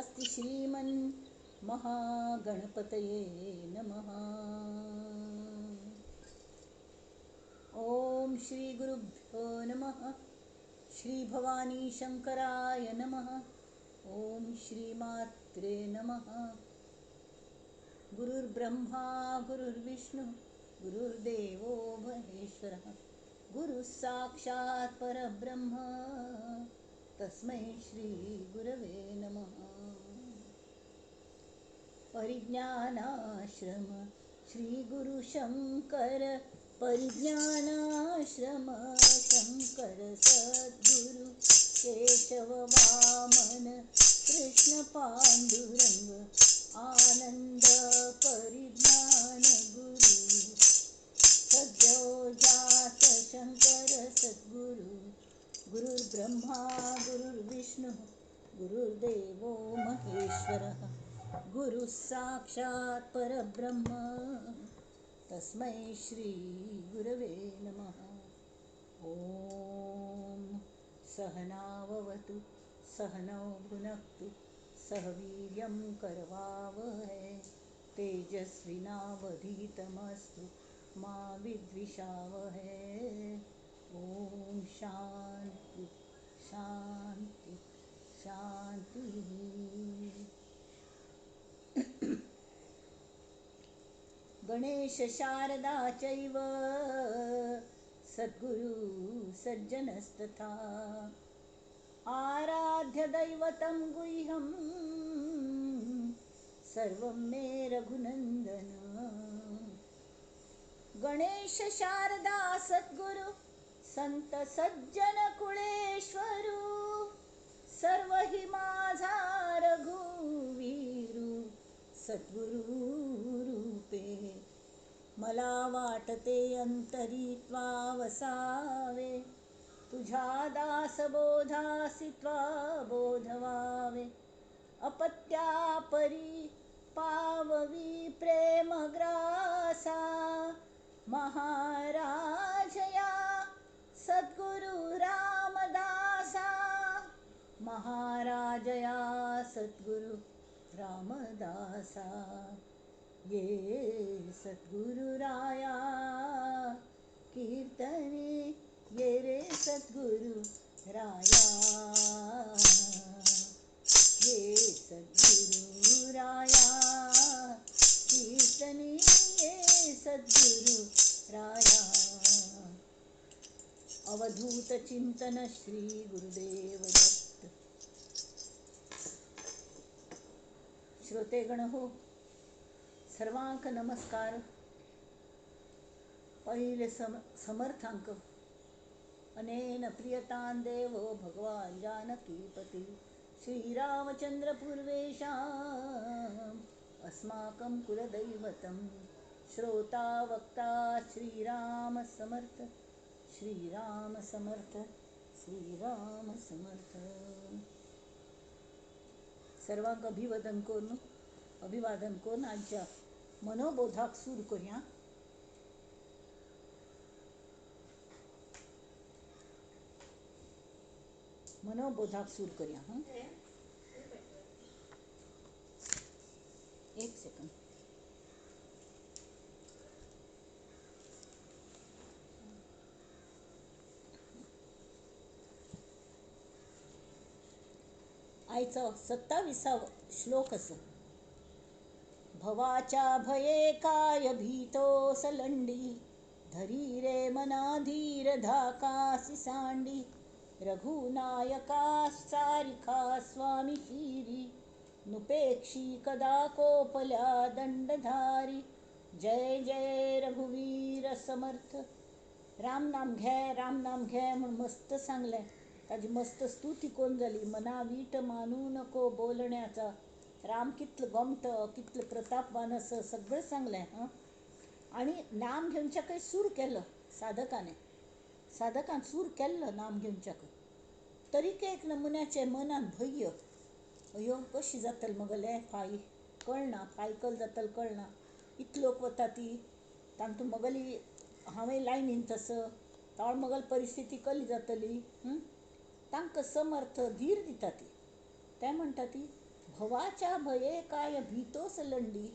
स्वस्ति श्रीमन् महागणपतये नमः। ओम श्री गुरुभ्यो नमः। श्री भवानी शंकराय नमः। ओम श्री मात्रे नमः। गुरुर्ब्रह्मा गुरुर्विष्णु गुरुर्देवो महेश्वरः गुरुः साक्षात् परब्रह्म तस्मै श्री गुरवे नमः। परिज्ञानाश्रम श्री गुरु शंकर परिज्ञानाश्रम शंकर सद्गुरु केशव वामन कृष्ण पांडुरंग आनंद परिज्ञान गुरु सद्योजात शंकर सद्गुरु गुरुर्ब्रह्मा गुरुर्विष्णु गुरुर्देवो महेश्वरः गुरुः साक्षात् परब्रह्म तस्मै श्री गुरवे नमः। ओम सहनाववतु सहनौ भुनक्तु सह वीर्यं करवावहै तेजस्विनावधीतमस्तु मा विद्विषावहै। ओम शांति शांति शांति। गणेश शारदा चैव सद्गुरु सज्जनस्तथा आराध्य दैवतं गुह्यं सर्वं मे रघुनंदन। गणेश शारदा सद्गुरु संत सज्जन कुळेश्वरू सर्व हि माझा रघुवीरू सद्गुरु रूपे मला वाटते अंतरी त्वा वसावे तुझ्या दासबोधासी त्वा बोधवावे अपत्या परी पाववी प्रेमग्रासा महाराजया सद्गुरु रामदासा महाराजया सद्गुरु रामदासा ये सद्गुरु राया कीर्तने ये रे सद्गुरु राया ये सद्गुरु राया कीर्तने ये सद्गुरु राया। अवधूत चिंतन श्री गुरुदेव दत्त। श्रोतेगण हो, सर्वांक नमस्कार। पहिले समर्थांक अनेन प्रियतां देवो भगवान् जानकीपति श्रीरामचंद्र पूर्वेशाम् अस्माकं कुलदैवतं श्रोता वक्ता श्रीराम समर्थ श्रीराम समर्थ श्रीराम समर्थ। सर्वांक अभिवादन करून आजच्या मनोबोधाक सुरू करूया। मनोबोधाक सुरू करूया। एक सेकंड। आयचा 27वा श्लोक असो। भवाच्या भये काय भीतो सलंडी धरी रे मना धीर धाकासी सांडी रघुनायका सारिखा स्वामी शिरी नुपेक्षी कदा कोपल्या दंडधारी जय जय रघुवीर समर्थ। राम नाम घ्या म्हणून मस्त सांगलंय। त्याची मस्त स्तुती कोण झाली। मना वीट मानू नको बोलण्याचा राम कितलं गमत कितलं प्रतापवान असं सगळं सांगलंय। आणि नाम घेऊनच्या काही सूर केलं साधकान सूर केलं नाम घेऊनच्या तरी के एक नमुन्याचे मनान भय्य अयो कशी जातल मगले पायी कळना पायकल जातल कळना इतलोक वता ती तांतू मगली हांवें लायनीन तसं ताळमगल परिस्थिती कली जातली। तांकां समर्थ धीर दिता ती ते म्हणटा ती भवाच्या भये काय भितोस लंडी.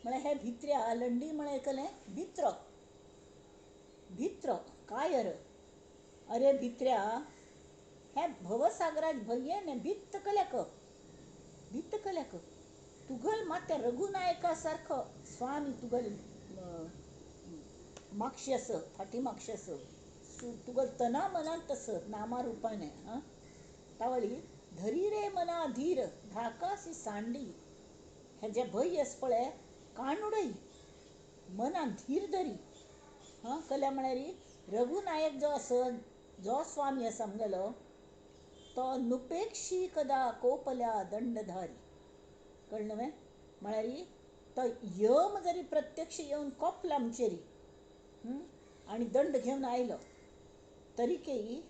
म्हळे हे भित्र्या लंडी म्हळे कले भित्र. भित्र काय अरे भित्र्या हे भवसागराज भये ने भित्त कल्याक. भित्त कल्याक तुगल मात्या रघुनायकासारखं स्वामी तुगल मागशेस फाटी मागशेस तुगल तना मनात तसं नामा रूपाने तावळी धरी रे मना धीर धाकासी सांडी. हे जे भय येस पळे कानुडई मना धीर धरी कल्या म्हणारी रघुनायक जो असं जो स्वामी असा समजलो तो नुपेक्षी कदा कोपल्या दंडधारी. कळलं वे म्हणारी तो यम जरी प्रत्यक्ष येऊन कोपला आमचेरी आणि दंड घेऊन आयलो तरी केई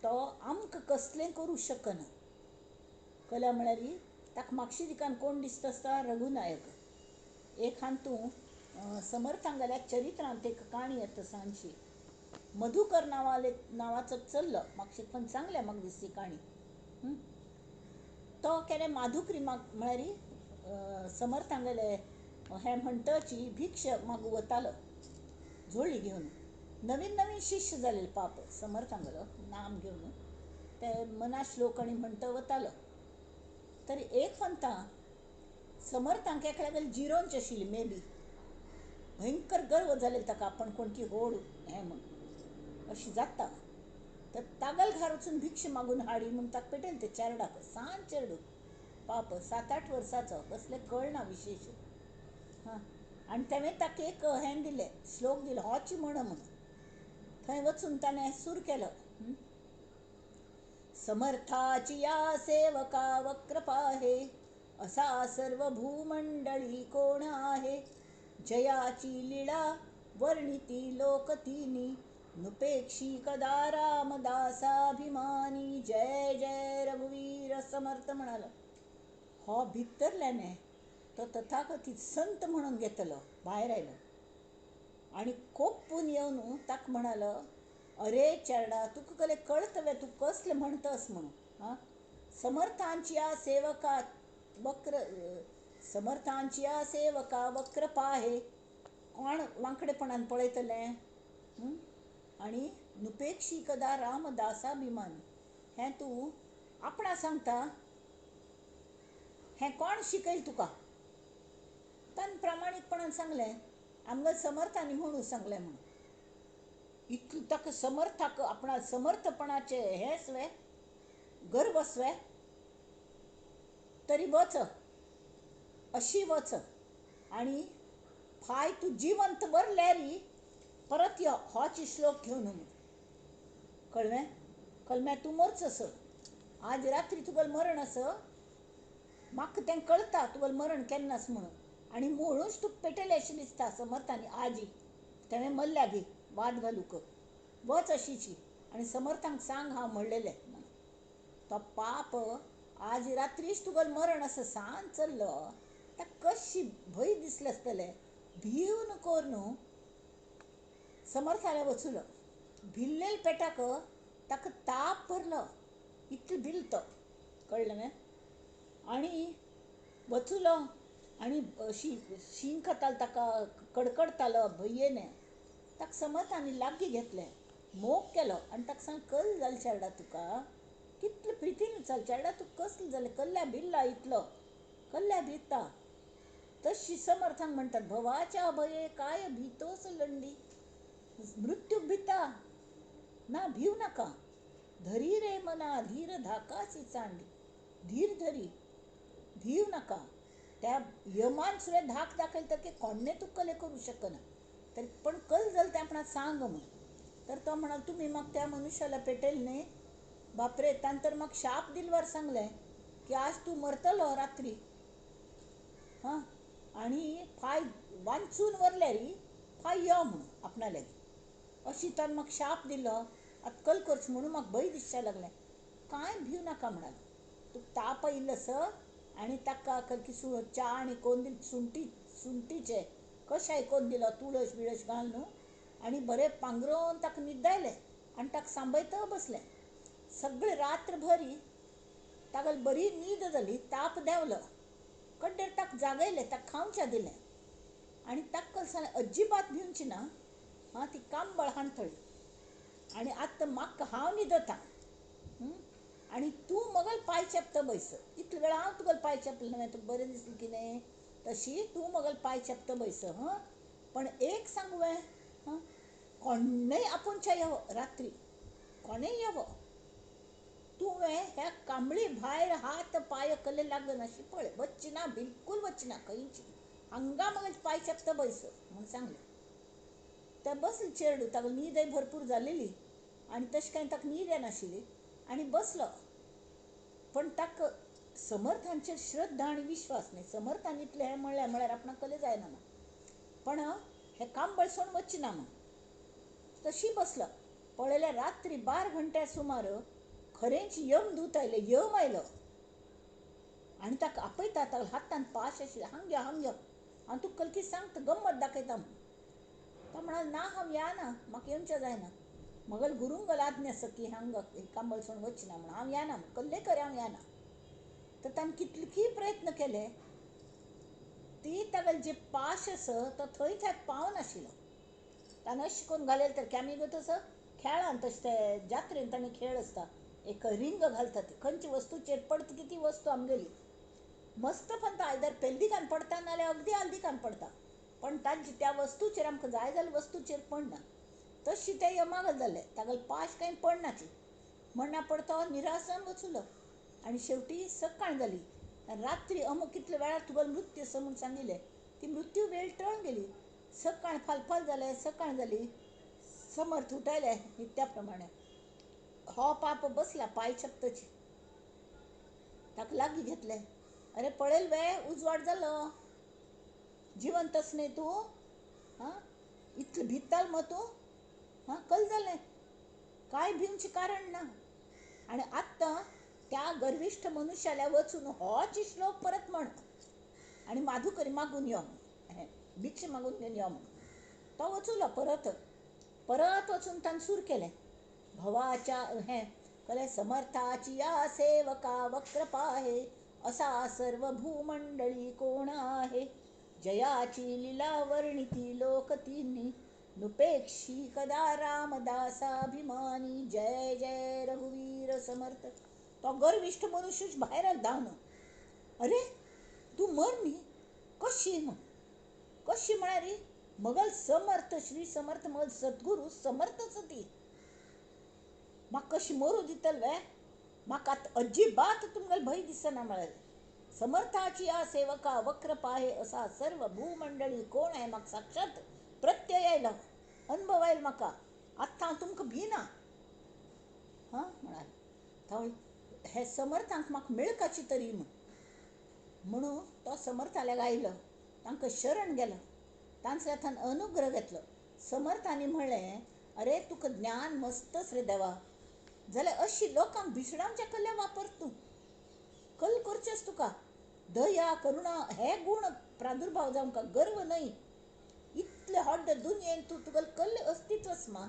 तो आमक कसलें करू शकना. कल्या म्हणारी ताका मागशी दिकान कोण दिसता आसता रघुनायक. एक हान तूं समर्थांगल्या चरित्रांत एक काणी येता सांची मधुकर नावाचो चल्लो मागशे पण चांगले म्हाका दिसती काणी. तो केले माधुकरी म्हळ्यारी समर्थांगले हे म्हणटची भिक्ष मागू वतालो झोळी घेऊन. नवीन नवीन शिष्य जालेले पाप समर्थांगलो नाम घेऊन ते मना श्लोक आणि म्हणत वतालो. तरी एक फंता समर्थांक एका लागेल जिरोंच आशिल्ली मे बी भयंकर गर्व जालेलो ताका आपण कोणकी होड हें म्हण अशी जाता. तर तागल घार वचून भिक्ष मागून हाडी म्हूण ताका पेटयलें ते चेरडाक सांज चेरडू पाप 7-8 वर्साचो कसले कळना विशेष. आणि तेवें ताका एक हें दिलें श्लोक दिलो होची म्हणून थंय वचून ताणें सूर केलो समर्थाची या सेवका वक्रपाहे असा सर्व भूमंडळी कोण आहे. जयाची लीळा वर्णिती लोकतीनी नुपेक्षी कदा रामदासाभिमानी. जय जय रघुवीर समर्थ म्हणाला. हो भितरल्याने तो तथाकथित संत म्हणून घेतलो भायर आयलो आणि कोपून येवन ताका म्हणालो अरे चेरडा तुका कले कळतवे तू कसले म्हणतस म्हणून. समर्थांची या सेवका वक्र पाहे कोण वांकडेपणान पळयतलें आणि नुपेक्षी कदा रामदासाभिमानी. हें तूं आपणा सांगता हें कोण शिकयलें तुका. ताणें प्रामाणीकपणान सांगलें आमगे समर्थांनी म्हणून सांगलें म्हणून. इतलें ताका समर्थाक आपणा समर्थपणाचे हेंच वे गर्वस वे. तरी वच अशी वच आणि फाय तू जिवंत बरल्यारी परत यो होची श्लोक घेवन म्हणून. कळ्ळें कळमें तूं मरचस आज रात्री तुगेल मरण आस म्हाका तें कळटा तुगेल मरण केन्नास म्हणून. आणि म्हणूनच तूं पेटयलें अशें दिसता समर्थांनी आजी तेवें मल्ल्या गे वाद घालूक वच अशीची आणि समर्थांक सांग हांव म्हणलेलें म्हणून. तो पाप आज रात्रीच तुगेल मरण असं सांज चल्लो ताका कशी भंय दिसलें आसतलें. भिव नकोर न्हू समर्थाले वचूलो भिल्लेल पेटाक ताका ताप भरलो इतलो भिल तो. कळ्ळें न्ही. आणि वचूलो आणि अशी शीं खातालो ताका कडकडतालो भयेने. ताका समर्थांनी लागीं घेतलें मोग केलो आनी ताका सांग कल जालें चेडा तुका कितले प्रितीन विचारलें चेडा तुका कसलें जालें कसल्या भिल्ला इतलो कसल्या भिता. तशी समर्थांक म्हणटात भवाच्या भये काय भितोस लंडी. मृत्यूक भिता ना भिव नाका. धरी रे मना धीर धाकासी सांडी. धीर धरी भिव नाका. त्या यमान सुद्दां धाक दाखयले तर कोणें तुका कले करू शकना. तर पण कल जालें तें आपणाक सांग म्हणून. तर तो म्हणाल तुम्ही म्हाका त्या मनशाला पेटयलें न्ही बापरे ताणें तर म्हाका शाप दिलवार सांगलें की आज तूं मरतलो रात्री आणि फाय वांचून व्हरल्यारी फाय यो म्हणून आपणा लागीं अशी ताणें म्हाका शाप दिलो. आतां कल करच म्हणून म्हाका भंय दिसचें लागलें. कांय भिव नाका म्हणालो. तुका ताप आयिल्लो आनी ताका कलकी च्या आनी कोण दिली सुंठीचे कशाय कोण दिलो तुळस बिळस घालून आनी बरें पांगरोवन ताका न्हिदायलें आनी ताका सांबयत बसलें. सगळें रात्र भरी तागल बरी न्हीद जाली, ताप देंवलो. कड्डेर ताक जागयलें, ताक खावच्या दिलें. आनी ताक कलसालें अजिबात भिवची ना. ती कांबळ हाणतळी. आनी आतां म्हाका हांव न्हिदतां. आनी तूं मगल पांय चेपता बैस. इतले वेळ हांव तुगेले पांय चेपलें न्हय, तुका बरें दिसलें कितें? तशी तूं मगल पांय चेपता बैस. पण एक सांगू हांवें, कोणेय आपुणच्या येवो रात्री, कोणेय येवो, तुवें ह्या कांबळी भायर हात पांय कले लागनाशी पळय, वच्ची ना, बिलकूल वच्ची ना खंयची. हांगा मगल पांय चेपता बैस म्हूण सांगलें. ते बसले चेडूं, ताका न्हीदय भरपूर जालेली आनी तशें कांय ताका न्हीद येनाशिल्ली आनी बसलो. पण ताका समर्थांचेर श्रद्धा आनी विश्वास न्ही. समर्थान इतलें हें म्हळ्यार आपणाक कले जायना ना, पण हें कांबळ सोडून वच्ची ना म्हूण तशी बसलो. पळयल्यार रात्री 12 घंट्या सुमार खरेंच यमदूत आयले, यम आयलो आनी ताका आपयता. ताका हातान पाश आशिल्ले. हांग यो, हांग यो, हांव तुका कलकी सांगता, गंमत दाखयता म्हूण. तो म्हणालो ना, हांव येना, म्हाका येवचें जायना. मगल गुरूंगल आज्ञा आसा की हांगा कांबळ सोडून वच्ची ना म्हूण. हांव येना म्हूण कल्ले खरें हांव येना. तर ताणें कितलेकी प्रयत्न केले, ती तागेले जे पाश आसा तो थंय पावनाशिल्लो. ताणें अशें करून घालयलें तर आमी गो तसो खेळान तशें ते जात्रेन ताणें खेळ आसता, एक रिंग घालता ती, खंयची वस्तूचेर पडटा की ती वस्तू आमगेली. मस्त पण तो आयदर पेल्दिकान पडटा नाल्यार अगदी आल्दिकान पडटा, पण तांची त्या वस्तूचेर आमकां जाय जाल्या वस्तूचेर पडना. तशी ते यमागल जालें. तागेले पाश कांय पडनाची. म्हणना पडतो निरासन वचुलो आनी शेवटी सकाळ जाली. रात्री अमूक कितले वेळार तुगेलो मृत्यू आसा म्हूण सांगिल्लें. ती मृत्यू वेळ टळून गेली. सकाळ फालफाल जालें, सकाळ जाली. समर्थ उठयले नित्या प्रमाणे. हो पाप बसला पांय चेपतची. ताका लागीं घेतलें. अरे पळयल वे, उजवाड जालो. जिवंत आस न्ही तूं? इतलें भिताल मग तूं? कल जालें, कांय भिवचें कारण ना. आनी आत्तां त्या गर्विश्ठ मनशाल्या वचून होच श्लोक परत म्हण आनी माधुकरी मागून यो, भिक्षा मागून घेवन यो म्हूण. तो वचुलो परत वचून ताणें सूर केलें. भवाच्या कले समर्थाची या सेवका वक्रपाहे, असा सर्व भूमंडळी कोण आहे. जयाची लीला वर्णिती लोकतींनी, नुपेक्षी कदा रामदासाभिमानी. जय जय रघुवीर समर्थ. तो गर्विष्ठ मनुष्यच भायर धांवन, अरे तूं मर न्ही, कशी म्हूण. कशी म्हळ्यार मगल समर्थ, श्री समर्थ मगल सद्गुरू समर्थच ती. म्हाका कशी मरू दितल वे? म्हाका अजिबात तुमगेलो भंय दिसना म्हळ्यार. समर्थाची या सेवका वक्रपाहे, असा सर्व भूमंडळी कोण आहे. म्हाका साक्षात प्रत्यय आयलो, अनुभव आयलो म्हाका. आत्तां हांव तुमकां भिना म्हणाल. थंय हे समर्थांक म्हाका मेळकाची तरी म्हणून तो समर्थाल्या आयलो, तांकां शरण गेलो, तांचे हातान अनुग्रह घेतलो. समर्थांनी म्हणलें, अरे तुका ज्ञान मस्तच रे देवा, जाल्यार अशी लोकांक भिसडावच्या कल्ल्या वापर तूं. कल करचेस तुका. दया करुणा हे गूण प्रादुर्भाव जावंक गर्व न्हय. इतले व्हड दुनयेन तूं तुगेलें कल्लें अस्तित्वच मा.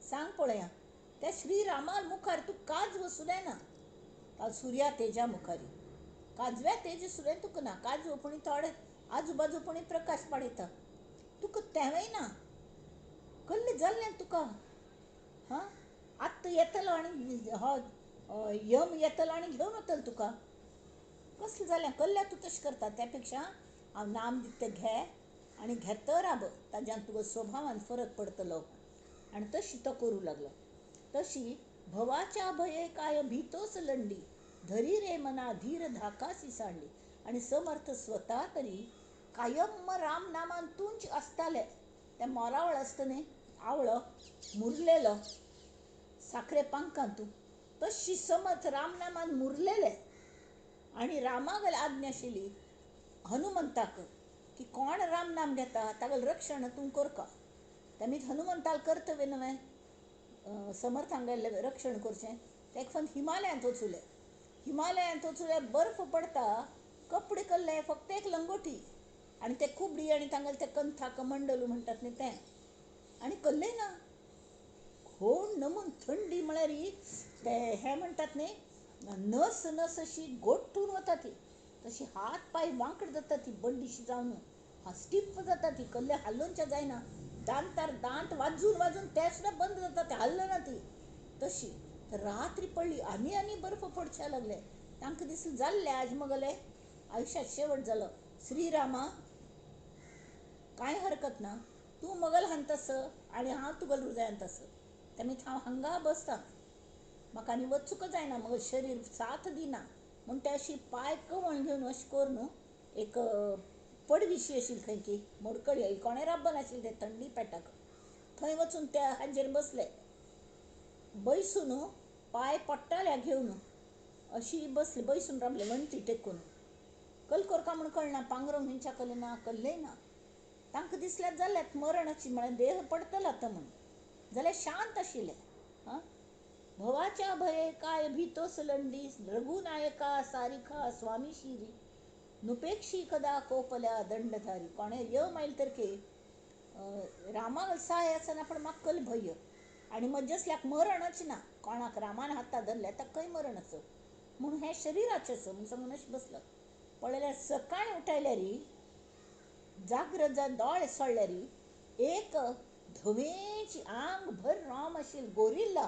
सांग पळया, त्या श्रीरामा मुखार तूं काज वसूं ना. सुर्या तेजा मुखारी काजव्या तेज सुद्दां तुका ना. काजू पुणी थोडे आजूबाजू प्रकाश पाडयता, तुका तेवय ना. कल्लें जाल्लें तुका. आत्तां येतलो आनी हो यम येतलो आनी घेवन वतलो तुका. कसलें जालें, कल्ल्या तूं तशें करता. त्या पेक्षा हांव नाम दिता घे आनी घेतो राब, ताज्यान तुका स्वभावान फरक पडटलो. आनी तशी तो करूं लागलो. तशी भवाच्या भये काय भितोस लंडी, धरी रे मना धीर धाकासी सांडी. आनी समर्थ स्वता तरी कायम राम नामान तूंच आसताले. ते मोरावळ आसता न्ही, आवळो मुरलेलो साखरे पांकांतू, तशी समर्थ रामनामान मुरलेले. आनी रामागेल आज्ञा आशिल्ली हनुमंताक की कोण राम नाम घेता तागेलें रक्षण तूं करका. तेमी हनुमंताल कर्तव्य न्हय समर्थांगेलें रक्षण करचें. तेका फक्त हिमालयांत वचुलें. हिमालयांत वचुल्यार बर्फ पडटा, कपडे कल्ले, फक्त एक लंगोटी आनी ते कुबडी आनी तांगेले ते कंथा कमंडलू म्हणटात न्ही तें, आनी कल्लेय ना. होण नमून थंडी म्हळ्यार ते हें म्हणटात न्ही नस नस अशी गोठून वता ती, तशी हात पाय वांकड जाता ती बंडीशी जावन, हा स्टिफ जाता ती, कल्ले हल्लोंच्या जायना, दांतार दांत वाजून वाजून ते सुद्धा बंद जाता, ते हल्ल ना ती तशी. तर रात्री पडली आनी आनी बर्फ पडच्या लागले. तांकां दिसलें जाल्लें आज मगले आयुष्यात शेवट जालो. श्रीरामा कांय हरकत ना, तूं मगल हांतस आनी हांव तुगेल हृदयांतस. तेमी हांव हांगा बसता, म्हाका आनी वचूंक जायना, म्हजो शरीर साथ दिना. म्हूण ते अशी पांय कवळ घेवन अशें कर न्हू, एक पडवीशी आशिल्ली खंय की मोडकळी, कोणें राब्बन आशिल्लें ते थंडी पेटाक, थंय वचून त्या हाचेर बसले, बैसून पांय पडटाले घेवन अशी बसली, बैसून रावले वणटी टेकून. कल करता म्हूण कळना, पांघरूंक हिंच्या कले ना, कल्लेय ना. तांकां दिसल्यात जाल्यात मरणाची, म्हळ्यार देह पडतलो आतां म्हूण, जाल्यार शांत आशिल्ले. हां, भवाच्या भये काय भितो सलंडी, रघुनायका सारिखा स्वामी शिरी, नुपेक्षी कदा कोपल्या दंडधारी. कोणे य माईल तरके रामा सहाय आसना, पण म्हाका कल भय आनी मजसल्याक मरणच ना. कोणाक रामान हाता धरल्या ताका खंय मरण असो, म्हणून हें शरिराचें असो म्हूण सांगून अशें बसलो. पळयल्यार सकाळीं उठयल्यार जाग्रत दोळे सोडल्यार एक धवेची आंग भर राम आशिल्ली गोरिल्ला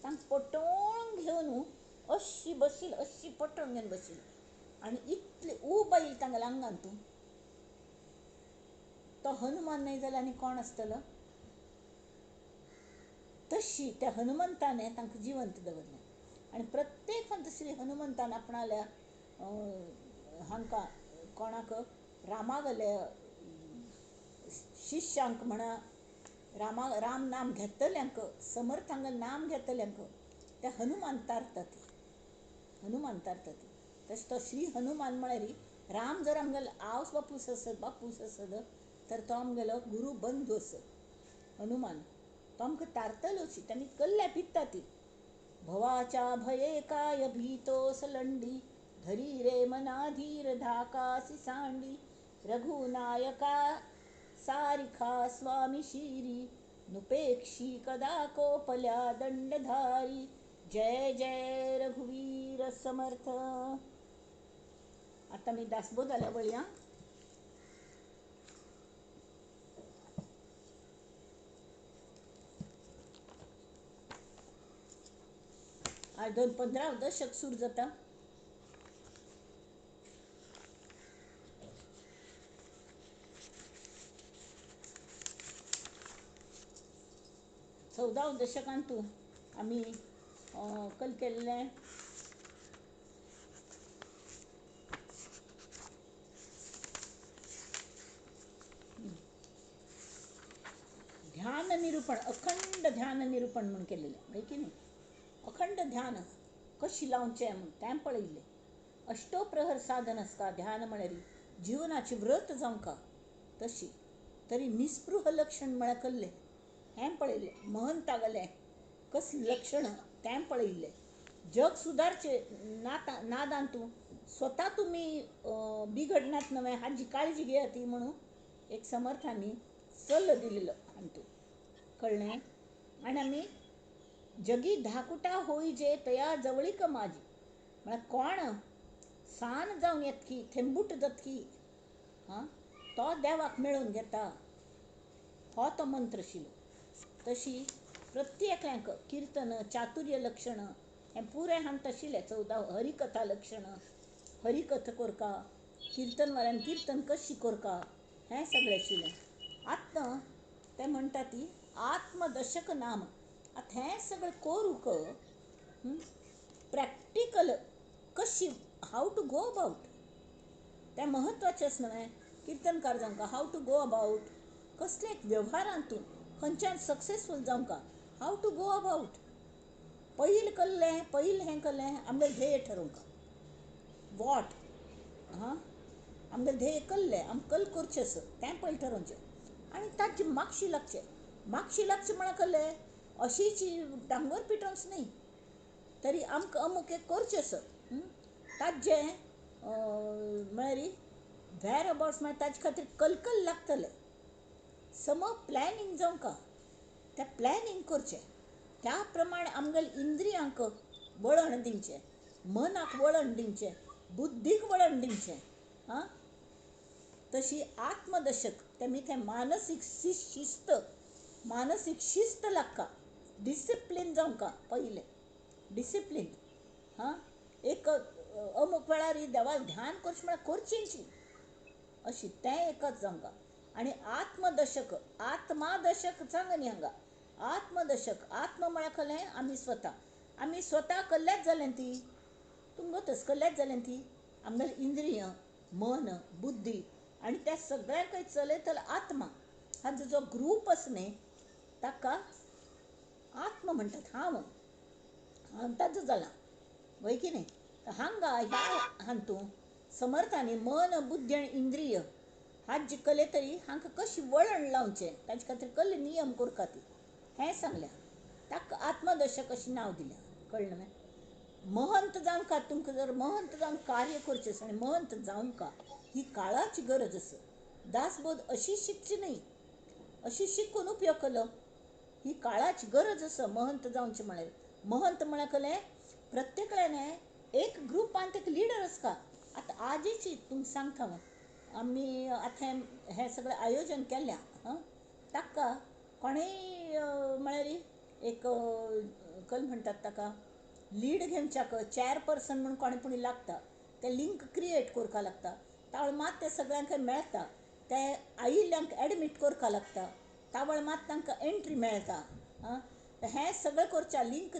तांकां पटोवन घेवन अशी बशिल्ली, अशी पटोवन घेवन बशिल्ली, आनी इतली उब आयिल्ली तांगेल्या आंगान. तूं तो हनुमान न्हय जाल्यार आनी कोण आसतलो. तशी त्या हनुमंतान तांकां जिवंत दवरलें. आनी प्रत्येक फावट श्री हनुमंतान आपणाल्या हांकां कोणाक रामागले शिश्यांक म्हणा, राम नाम घेतल्यांक, समर्थांगेलें नाम घेतल्यांक ते हनुमान तारतात, हनुमान तारतात. तशें तो श्री हनुमान म्हळ्यार राम जर आमगेलो आवस बापूस आसत तर तो आमगेलो गुरू बंधू आसत हनुमान. तो आमकां तारतलोच. तांणी कल्ल्या भित्ता ती, भवाच्या भये काय भितो सलंडी, धरी रे मना धीर धाकासी सांडी, रघुनायका सारिखा स्वामी शिरी, नुपेक्षी कदा कोपल्या दंडधारी. जय जय रघुवीर समर्थ. आता मी दासबोधाला वळया. आज 15 दशक सुरू जाता. चौदा दशकांत आमी कल केल्लें ध्यान निरूपण, अखंड ध्यान निरूपण म्हणून केलेलें माहिती की नाही. अखंड ध्यान कशी लावचें म्हूण तें पळयल्लें. अष्टोप्रहर साधन आसता ध्यान म्हळ्यार जिवनाची व्रत जावंका तशी. तरी निस्पृह लक्षण म्हळ्यार कसलें हें पळयलें. महंतागेलें कसलीं लक्षणां तें पळयल्लें. जग सुदारचें नादान तूं स्वता तुमी बिघडनात नव्हे हाजी काळजी घेयाती म्हणून एक समर्थांनी सल्लो दिलेलो हातूं कळ्ळें. आनी आमी जगी धाकुटा होईजे तया जवळीक माझी, म्हळ्यार कोण सान जावन येतकी, थेंबूट जातकी, हां, तो देवाक मेळून घेता, हो तो मंत्र आशिल्लो. तशी प्रत्येकांक किर्तन चातुर्य लक्षण हें पुरें हांत आशिल्लें. 14 हरिकथा लक्षण, हरिकथा कोरका, कीर्तनवाल्यान कीर्तन कशी कोरका हें सगळें आशिल्लें. आतां ते म्हणटा ती आत्मदशक नाम. आतां हें सगळें करूंक प्रॅक्टिकल कशी, हाव टू गो अबावट तें म्हत्वाचें न्हय. कीर्तनकार जावंका हाव टू गो अबावट, कसले एक वेव्हारांतून खंयच्यान सक्सेसफूल जावंका हाव टू गो अबावट. पयलीं हें कल्लें आमगे ध्येय ठरोवंका वॉट, हां, आमगे ध्येय कल्लें आम कल करचें आसा तें पयलीं ठरोवचें आनी ताची मागशी लागचें. मागशी लागचें म्हळ्यार कल्लें अशीची डांगर पिटोवच न्ही, तरी आमकां अमूक एक करचें आसा. ताजें म्हळ्यार वेर अबावट्स म्हळ्यार ताजे खातीर कलकल लागतलें. सम प्लॅनिंग जावंका, तें प्लॅनिंग करचें, त्या प्रमाणे आमगेल्या इंद्रियांक वळण दिवचें. मनाक वळण दिवचें, बुद्धीक वळण दिवचें. हां, तशी आत्मदशक तेमी थंय मानसीक शिस्त, मानसीक शिस्त लागता. डिसिप्लीन जावंका पयलें, डिसिप्लीन. हां, एक अमूक वेळार ही देवाक ध्यान करचें म्हळ्यार करचींची अशी तें एकच जावंका. आनी आत्मदशक, आत्मादशक सांग न्ही हांगा. आत्मदशक, आत्म म्हळ्यार खलें आमी स्वता. आमी स्वता कल्लेच जालें ती, तुमगो तस कल्लेच जालें ती. आमगेलें इंद्रिय, मन, बुद्धी आनी त्या सगळ्यांकय चलयतलो आत्मा. हाजो जो ग्रूप आसा न्ही ताका आत्म म्हणटात. हांव ताजो जाला, वय की न्ही. हांगा ह्या हातूं समर्थांनी मन, बुद्धी आनी इंद्रिय हाजी कले तरी हांकां कशी वळण लावचें ताचे खातीर कसले नियम करता ती हें सांगल्या. ताका आत्मदशक अशें नांव दिलें. कळ्ळें न्ही. महंत जावंका, तुमकां जर महंत जावन कार्य करचें आसा आनी महंत जावंका ही काळाची गरज आसा. दासबोध अशी शिकची न्ही, अशी शिकून उपयोग केलो. ही काळाची गरज आसा महंत जावचें म्हळ्यार. महंत म्हळ्यार कळ्ळें, प्रत्येक एक ग्रुपांत एक लिडर आसता. आतां आजीची तुमकां सांगता हांव, आमी आतां हें सगळें आयोजन केल्ल्या. ताका कोणेय म्हळ्यार एक कल म्हणटात ताका लीड घेवच्याक चॅरपर्सन म्हूण कोणें पूण लागता. तें लिंक क्रिएट करपा लागता. तावळ मात तें सगळ्यांक मेळटा. तें आयिल्ल्यांक एडमीट करपा लागता. तावळ मात तांकां एंट्री मेळटा. हें सगळें करचें, लिंक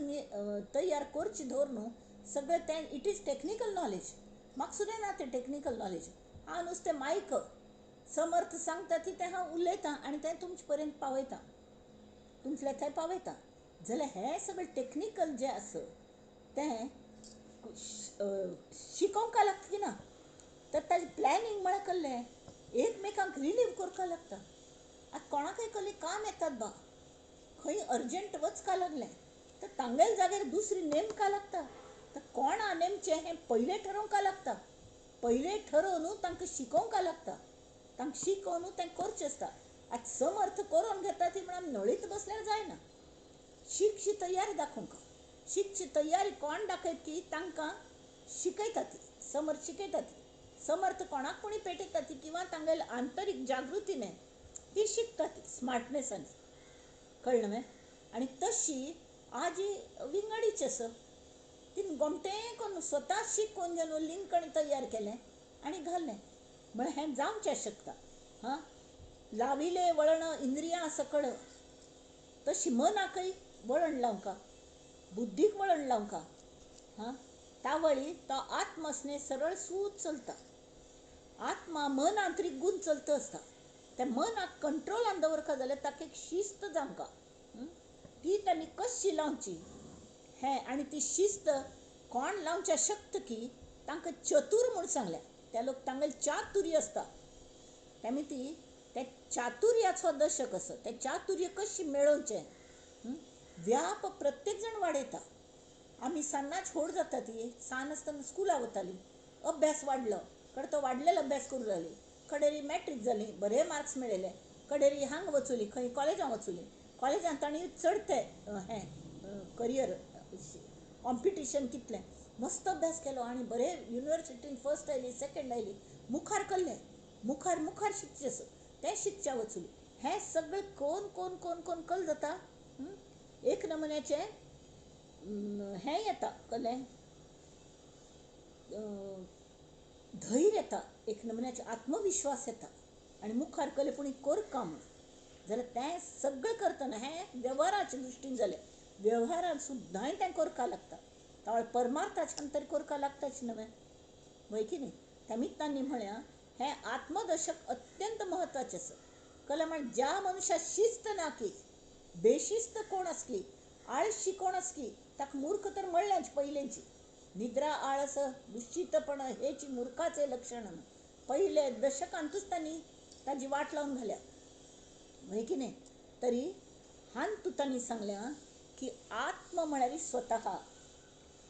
तयार करची धर न्हू सगळें तें इट इज टेक्निकल नॉलेज. म्हाका सुद्दां ना तें टेक्निकल नॉलेज. हांव नुस्तें मायक समर्थ सांगता ती तें हांव उलयतां आनी तें तुमचे पर्यंत पावयतां, तुमचें थंय पावयतां. जाल्यार हें सगळें टेक्निकल जें आसा तें शिकोवंक लागता की ना. तर ताजें प्लॅनिंग म्हळ्यार कसलें, एकमेकांक रिलीव करपा लागता. आतां कोणाकय कसलें काम येतात बा, खंय अर्जंट वचका लागलें तर तांगेले जाग्यार दुसरी नेमका लागता. तर कोणा नेमचें हें पयलें ठरोवंक लागता. पयलें ठरोवन तांकां शिकोवंक लागता. तांकां शिकोवन तें करचें आसता. आतां समर्थ करून घेता ती म्हणून नळीत बसल्यार जायना. शिकची तयारी दाखोवंक. शिकची तयारी कोण दाखयता की तांकां शिकयता ती, समर्थ शिकयता ती. समर्थ कोणाक कोणी पेटयता ती किंवा तांगेले आंतरीक जागृतीने ती शिकता ती स्मार्टनेसान. कळ्ळें न्ही. आनी तशी आजी विंगडीची आसा. तिने गोमटें करून स्वता शिकून घेवन लिंकण तयार केलें आनी घालें. म्हळ्यार हें जावचें शकता. लाविले वळण इंद्रियां सकळ तशी मनाकय वळण लावंका, बुद्धीक वळण लावंका. तावळी तो आत्मा स्नेह सरळ सूत चलता. आत्मा मन आंतरीक गूण चलता आसता. त्या मनाक कंट्रोलान दवरका जाल्यार ताका एक शिस्त जावंका. ती तांणी कशी लावची हें, आनी ती शिस्त कोण लावच्या शकता की तांकां चतूर म्हूण सांगल्या. त्या लोक तांगेले चातुर्य आसता. तेमी ती त्या चातुर्याचो दशक आसा. तें चातुर्य कशी मेळोवचें. व्याप प्रत्येक जाण वाडयता. आमी सान्नाच व्हड जाता ती सान आसतना स्कुला वताली, अभ्यास वाडलो कडे तो वाडलेलो अभ्यास करूं लागली. कडेरी मॅट्रीक जाली, बरे मार्क्स मेळयले. कडेरी हांगा वचुली, खंय कॉलेजां वचुली. कॉलेजांत तांणी चडतें हें करियर कॉम्पिटिशन कितलें मस्त अभ्यास केलो आनी बरे युनिवर्सिटीन फर्स्ट आयली, सेकेंड आयली. मुखार कल्लें, मुखार मुखार शिकचें आसा तें शिकच्या वचुली. हें सगळें कोण कोण कोण कोण कल जाता. एक नमुन्याचें हें येता कळ्ळें, धैर्य येता, एक नमुन्याचें आत्मविश्वास येता आनी मुखार कले पूण कर काम जाल्यार तें सगळें करतना हें वेव्हाराचे दृश्टीन जालें. वेव्हारान सुद्दांय तें करपा लागता. तावळ परमार्थाच्यान तरी करपा लागताच न्हय, वय की न्ही. त्या निमतान म्हळ्यार हें आत्मदशक अत्यंत म्हत्वाचें आसा. कळ्ळें. म्हण ज्या मनशाक शिस्त ना की, बेशिस्त कोण आस की, आळशी कोण आस की ताका मूर्ख तर म्हणलेंच पयलेंची. निद्रा, आळस, दुश्चितपण हेची मुर्खाचें लक्षण. पयले दशकांतूच तांणी ताजी वाट लावन घाल्या, वय की न्ही. तरी हांतू तांणी सांगल्या की आत्म म्हळ्यार स्वता.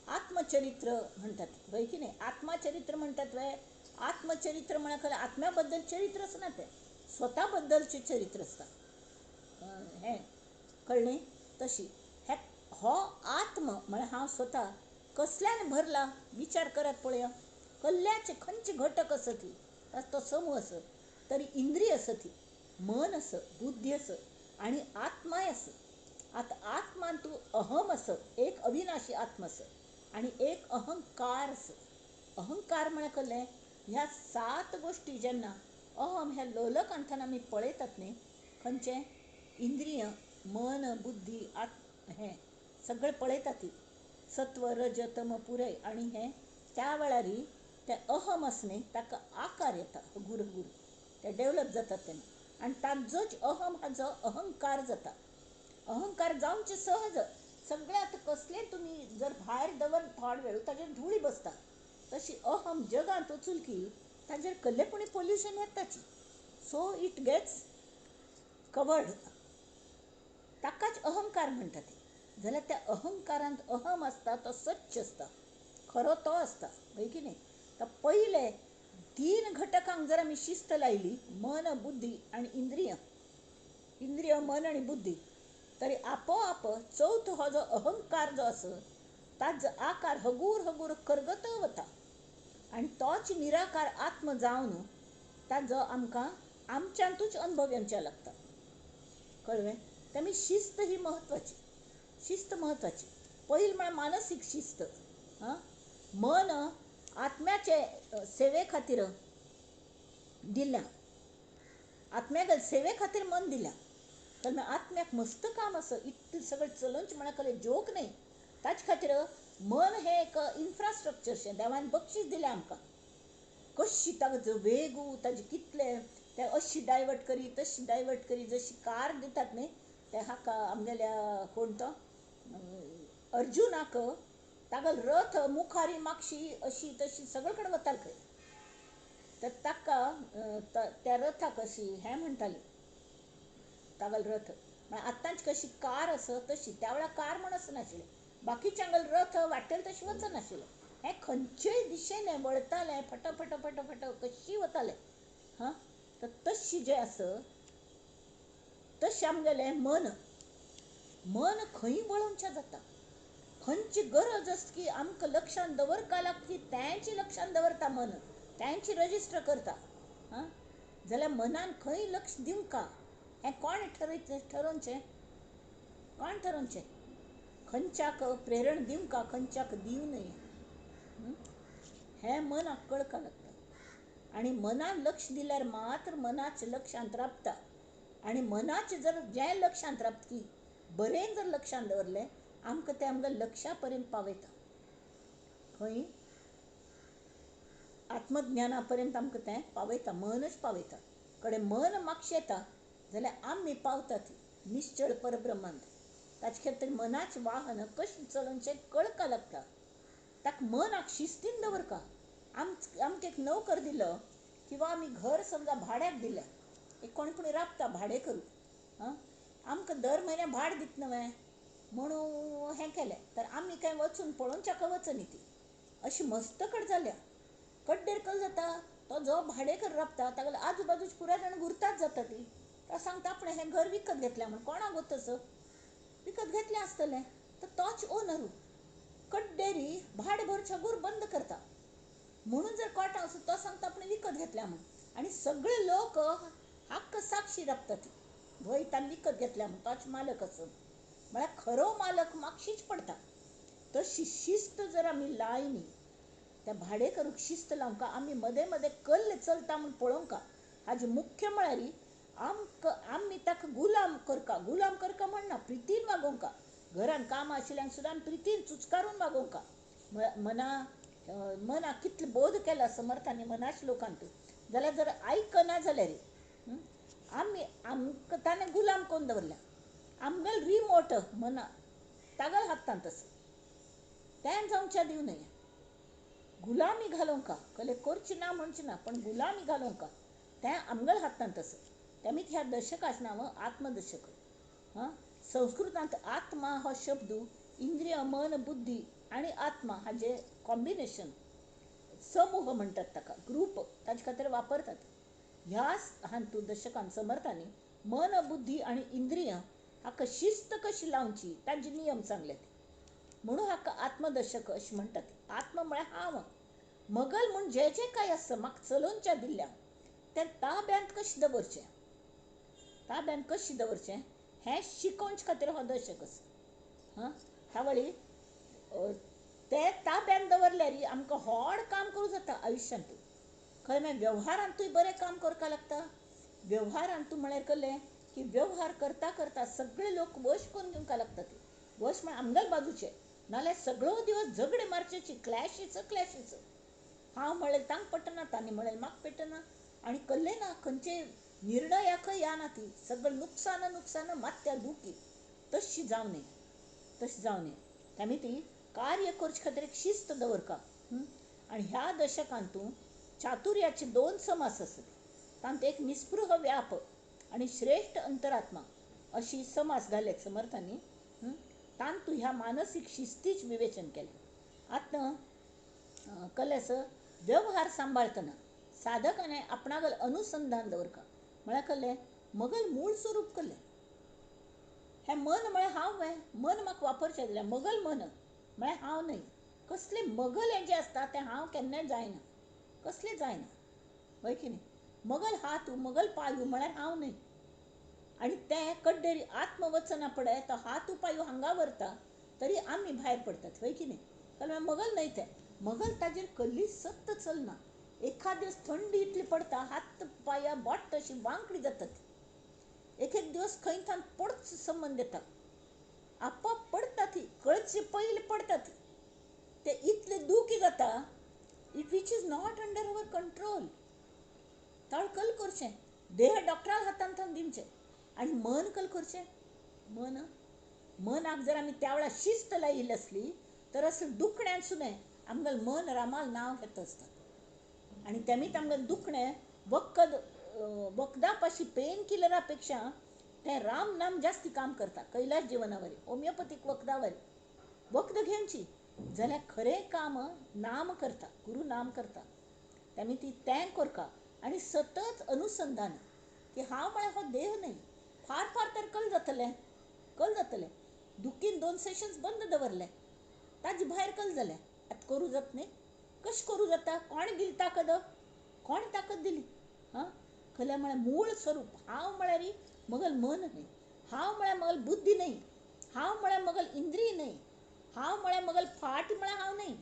आत्मचरित्र म्हणटात, वय की न्ही. आत्मचरित्र म्हणटात वय. आत्मचरित्र म्हळ्यार खरें आत्म्या बद्दल चरित्र आसना, तें स्वता बद्दलचें चरित्र आसता. हें कळ्ळें. तशी हे हो आत्म म्हळ्यार हांव स्वता कसल्याने भरला विचार करत पळया. कल्ल्याचे खंयचे घटक असती तो समूह असं तरी इंद्रिय असती, मन असं, बुद्धी असं आणि आत्माय असं. आता आत्मान तू अहम असं, एक अविनाशी आत्मा असं आणि एक अहंकार असं. अहंकार म्हणा कल्ले ह्या 7 गोष्टी ज्यांना अहम ह्या लोलक अंथाना मी पळयतात न्ही खंयचे इंद्रिय मन बुद्धी हे सगळे पळयतात ती सत्व रज तम पुरय आणि हे त्या वेळारी ते अहम असणे ताका आकार येता गुर गुर ते डेव्हलप जातात तेन्ना आणि ताजोच अहम हाजो अहंकार जाता. अहंकार जावचे सहज सगळ्यात कसले तुम्ही जर भायर दवर थोड वेळ ताजेर धुळी बसता तशी अहम जगांत वचून की ताजेर कल्लेपणी पोल्युशन येताची. So it gets covered. ताकाच अहंकार म्हणटा ती. जाल्यार त्या अहंकारांत अहम असता तो सच्च असता, खरो तो असता होय की नाही. तर पहिले 3 घटकांक जर आमी शिस्त लायली मन बुद्धी आणि इंद्रिय, इंद्रिय मन आणि बुद्धी तरी आपोआप चौथो हो जो अहंकार जो आसा ताजो आकार हगूर हगूर करगत वता आणि तोच निराकार आत्म जावन ताजो आमकां आमच्यांतूच अनुभव येवचे लागता. कळ्ळें. त्यामुळे शिस्त ही महत्वाची. शिस्त महत्वाची. पहिली म्हळ्यार मानसीक शिस्त. मन आत्म्याचे सेवे खातीर दिल्या. आत्म्याक सेवे खातीर मन दिल्या. तर आत्म्याक मस्त काम असं इतलें सगळें चलोवचें म्हणा कले जोक न्ही. ताचे खातीर मन हे एक इन्फ्रास्ट्रक्चर शें देवान बक्षीस दिलें आमकां. कशी ताजो वेगू ताजे कितले ते अशी डायवर्ट करी तशी डायवर्ट करी जशी कार दितात न्ही ते हाका आमगेल्या कोण तो अर्जुनाक तागेलो रथ मुखारी मागशी अशी तशी सगळे कडेन वताले खंय. तर ताका त्या रथाक अशी हें म्हणटाली तागेलो रथ आतांची कशी कार आसा तशी त्या वेळार कार म्हण आसनाशिल्लें. बाकीच्यांगेलो रथ वाटेल तशी वचनाशिल्ले. हें खंयचेय दिशेने वळताले फट फट फट फट कशी वताले. तर तशी जे आसा तशें आमगेलें मन मन खंय वळोवचें जाता. खंयची गरज आसा की आमकां लक्षांत दवरका लागची तेंची लक्षांत दवरता मन, तेंची रजिस्टर करता. जाल्यार मनान खंय लक्ष दिवंका हें कोण ठरोवचें. कोण ठरोवचें खंयच्याक प्रेरण दिवंका खंयच्याक दिवं न्हय हें मनाक कळका लागता. आणि मनान लक्ष दिल्यार मात्र मनाचें लक्षांत रावता. आणि मनाचें जर जें लक्षांत रावता बरें जर लक्षांत दवरलें आमकां तें आमच्या लक्षा पर्यंत पावयता. खंय आत्मज्ञाना पर्यंत आमकां तें पावयता. मनच पावयता. कडेन मन मागशेता जाल्यार आमी पावतात निश्चळ परब्रह्मांत. ताचे खातीर मनाचें वाहन कशें चलोवचें कळका लागता. ताका मनाक शिस्तीन दवरका. आमकां एक नोकर दिलो किंवा आमी घर समजा भाड्याक दिलें. एक कोणी पूण राबता भाडे करून आमकां दर म्हयन्या भाड दिता न्हय म्हणून हें केलें तर आमी कांय वचून पळोवच्याका वचनी ती अशी मस्तकड जाल्या. कड्डेर कल जाता तो जो भाडेकर राबता तागेले आजू बाजूच पुराय जाण गुरताच जाता ती. तो सांगता आपण हें घर विकत घेतलें म्हण. कोणाक गो तसं विकत घेतलें आसतलें. तर तोच ओनर कड्डेरी भाडे भरच्या गुर बंद करता म्हणून जर कोर्टां वचून तो सांगता आपण विकत घेतल्या म्हण. आणि सगळे लोक हक्क साक्षी राबता ती भंय तान विकत घेतल्या म्हण तोच मालक असं. म्हळ्यार खरो मालक मागशीच पडटा. तशी शिस्त जर आमी लायली त्या भाडेकरूक शिस्त लावंका आमी मदें मदें कल्ल चलता म्हूण पळोवंका. हाजी मुख्य म्हळ्यार आमी ताका गुलाम करका म्हणना प्रितीन वागोवंका. घरान काम आशिल्ल्यांक सुद्दां प्रितीन चुचकारून वागोवंका. मनाक कितलो बोध केला समर्थांनी मनाच्या लोकांक जाल्यार जर आयकना जाल्यार आमकां ताणें गुलाम करून दवरल्या. आमगेलो रिमोट मना तागेल्या हातांत आसा. तें जावचें दिवं न्हय. गुलामी घालोवंका कले करची ना म्हणची ना पण गुलामी घालोवंका तें आमगेल्या हातांत आसा. तेमीत ह्या दशकाचें नांव आत्मदशक. संस्कृतांत आत्मा हो शब्द इंद्रिय मन बुद्धी आणि आत्मा हाजे कॉम्बिनेशन समूह म्हणटात ताका ग्रुप ताचे खातीर वापरतात. ह्या हातूंत दशकांत समर्थांनी मन बुद्धी आणि इंद्रिय हाका शिस्त कशी लावची ताजे नियम सांगल्यात. म्हणून हाका आत्मदर्शक अशें म्हणटात. आत्म म्हळ्यार हांव. मगल म्हूण जें जें कांय आसा म्हाका चलोवच्या दिल्ल्या तें ताब्यांत कशें दवरचें, ताब्यांत कशें दवरचें हें शिकोवचे खातीर हो दर्शक आसा. ह्या वळी तें ताब्यांत दवरल्यार आमकां व्हड काम करूं जाता आयुश्यांत. खंय मागीर वेव्हारांतूय बरें काम करपाक लागता. वेव्हारांतू म्हळ्यार कळ्ळें की वेव्हार करता करता सगळे लोक वश करून घेवंक लागतात. वश म्हळ्यार आमगेले बाजूचे, नाल्यार सगळो दिवस झगडे मारचेची, क्लॅशीच. हांव म्हळें तांकां पटना, तांणी म्हळें म्हाका पेटना, आनी कळ्ळें ना खंयचे निर्णयाकय येना ती. सगळें नुकसान मात्या दुखी. तशी जावं न्ही. त्यामुळे ती कार्य करचे खातीर एक शिस्त दवरका. आनी ह्या दशकांतू चातुर्याचे 2 समास आसात. तांत एक निस्पृह व्याप आनी श्रेष्ठ अंतरात्मा अशी समास घाले समर्थांनी. तांतू ह्या मानसीक शिस्तीच विवेचन केलें. आतां कलेस व्यवहार सांबाळतना साधकाने आपणागल अनुसंधान दवरका. म्हळ्यार कळ्ळें मगल मूळ स्वरूप कळ्ळें. हें मन म्हळ्यार हांव. मन म्हाका वापरचें दिलें. मगल मन म्हळ्यार हांव न्हय. कसलें मगल हें जें आसता तें हांव केन्नाय जायना, कसलें जायना, हय की न्ही. मगल हात मगल पांय म्हळ्यार हांव न्हय. आनी तें कड्डेरी आत्म वचना पळय तो हात पांय हांगा व्हरता तरी आमी भायर पडटात, हय की न्ही. जाल्यार मगल न्हय तें. मगल ताजेर कल्ली सत्त चलना. एखाद दीस थंडी इतली पडटा हात पांय बोट अशीं वांकडी जातात. एक दिवस खंय थान पडच संबंद येता. आपोआप पडटा ती, कळचे पयलीं पडटा ती. ते इतले दुखी जाता which is not under our control. ताळ कल करचें. देह डॉक्टराल हातान थान दिवचें. आनी मन कल करचें. मनाक जर आमी त्या वेळार शिस्त लायिल्ली असली तर असलें दुखण्यान सुद्दां आमगेलें मन रामाल नांव घेता आसता. आनी तेमीत आमगेलें दुखणें वखदा पाशी पेन किलरा पेक्षा तें राम नाम जास्ती काम करता. कैलास जिवनावरी होमिओपॅथीक वखदावरी वखद घेवची जाल्यार खरें काम नाम करता, गुरू नाम करता. तेमी ती तें करता. आनी सतत अनुसंधान की हांव म्हळ्यार हो देह न्हय. फार तर कल जातलें. दुखीन 2 सेशन्स बंद दवरले, ताजे भायर कल जालें. आतां करूं जाता न्ही. कशें करूं जाता. कोण दिली ताकद, कोण ताकद दिली. खरें म्हळ्यार मूळ स्वरूप हांव म्हळ्यार मगल मन न्हय. हांव म्हळ्यार मगल बुद्धी न्हय. हांव म्हळ्यार मगल इंद्रिय न्हय. हांव म्हळ्यार मगल फाट म्हळ्यार हांव न्हय.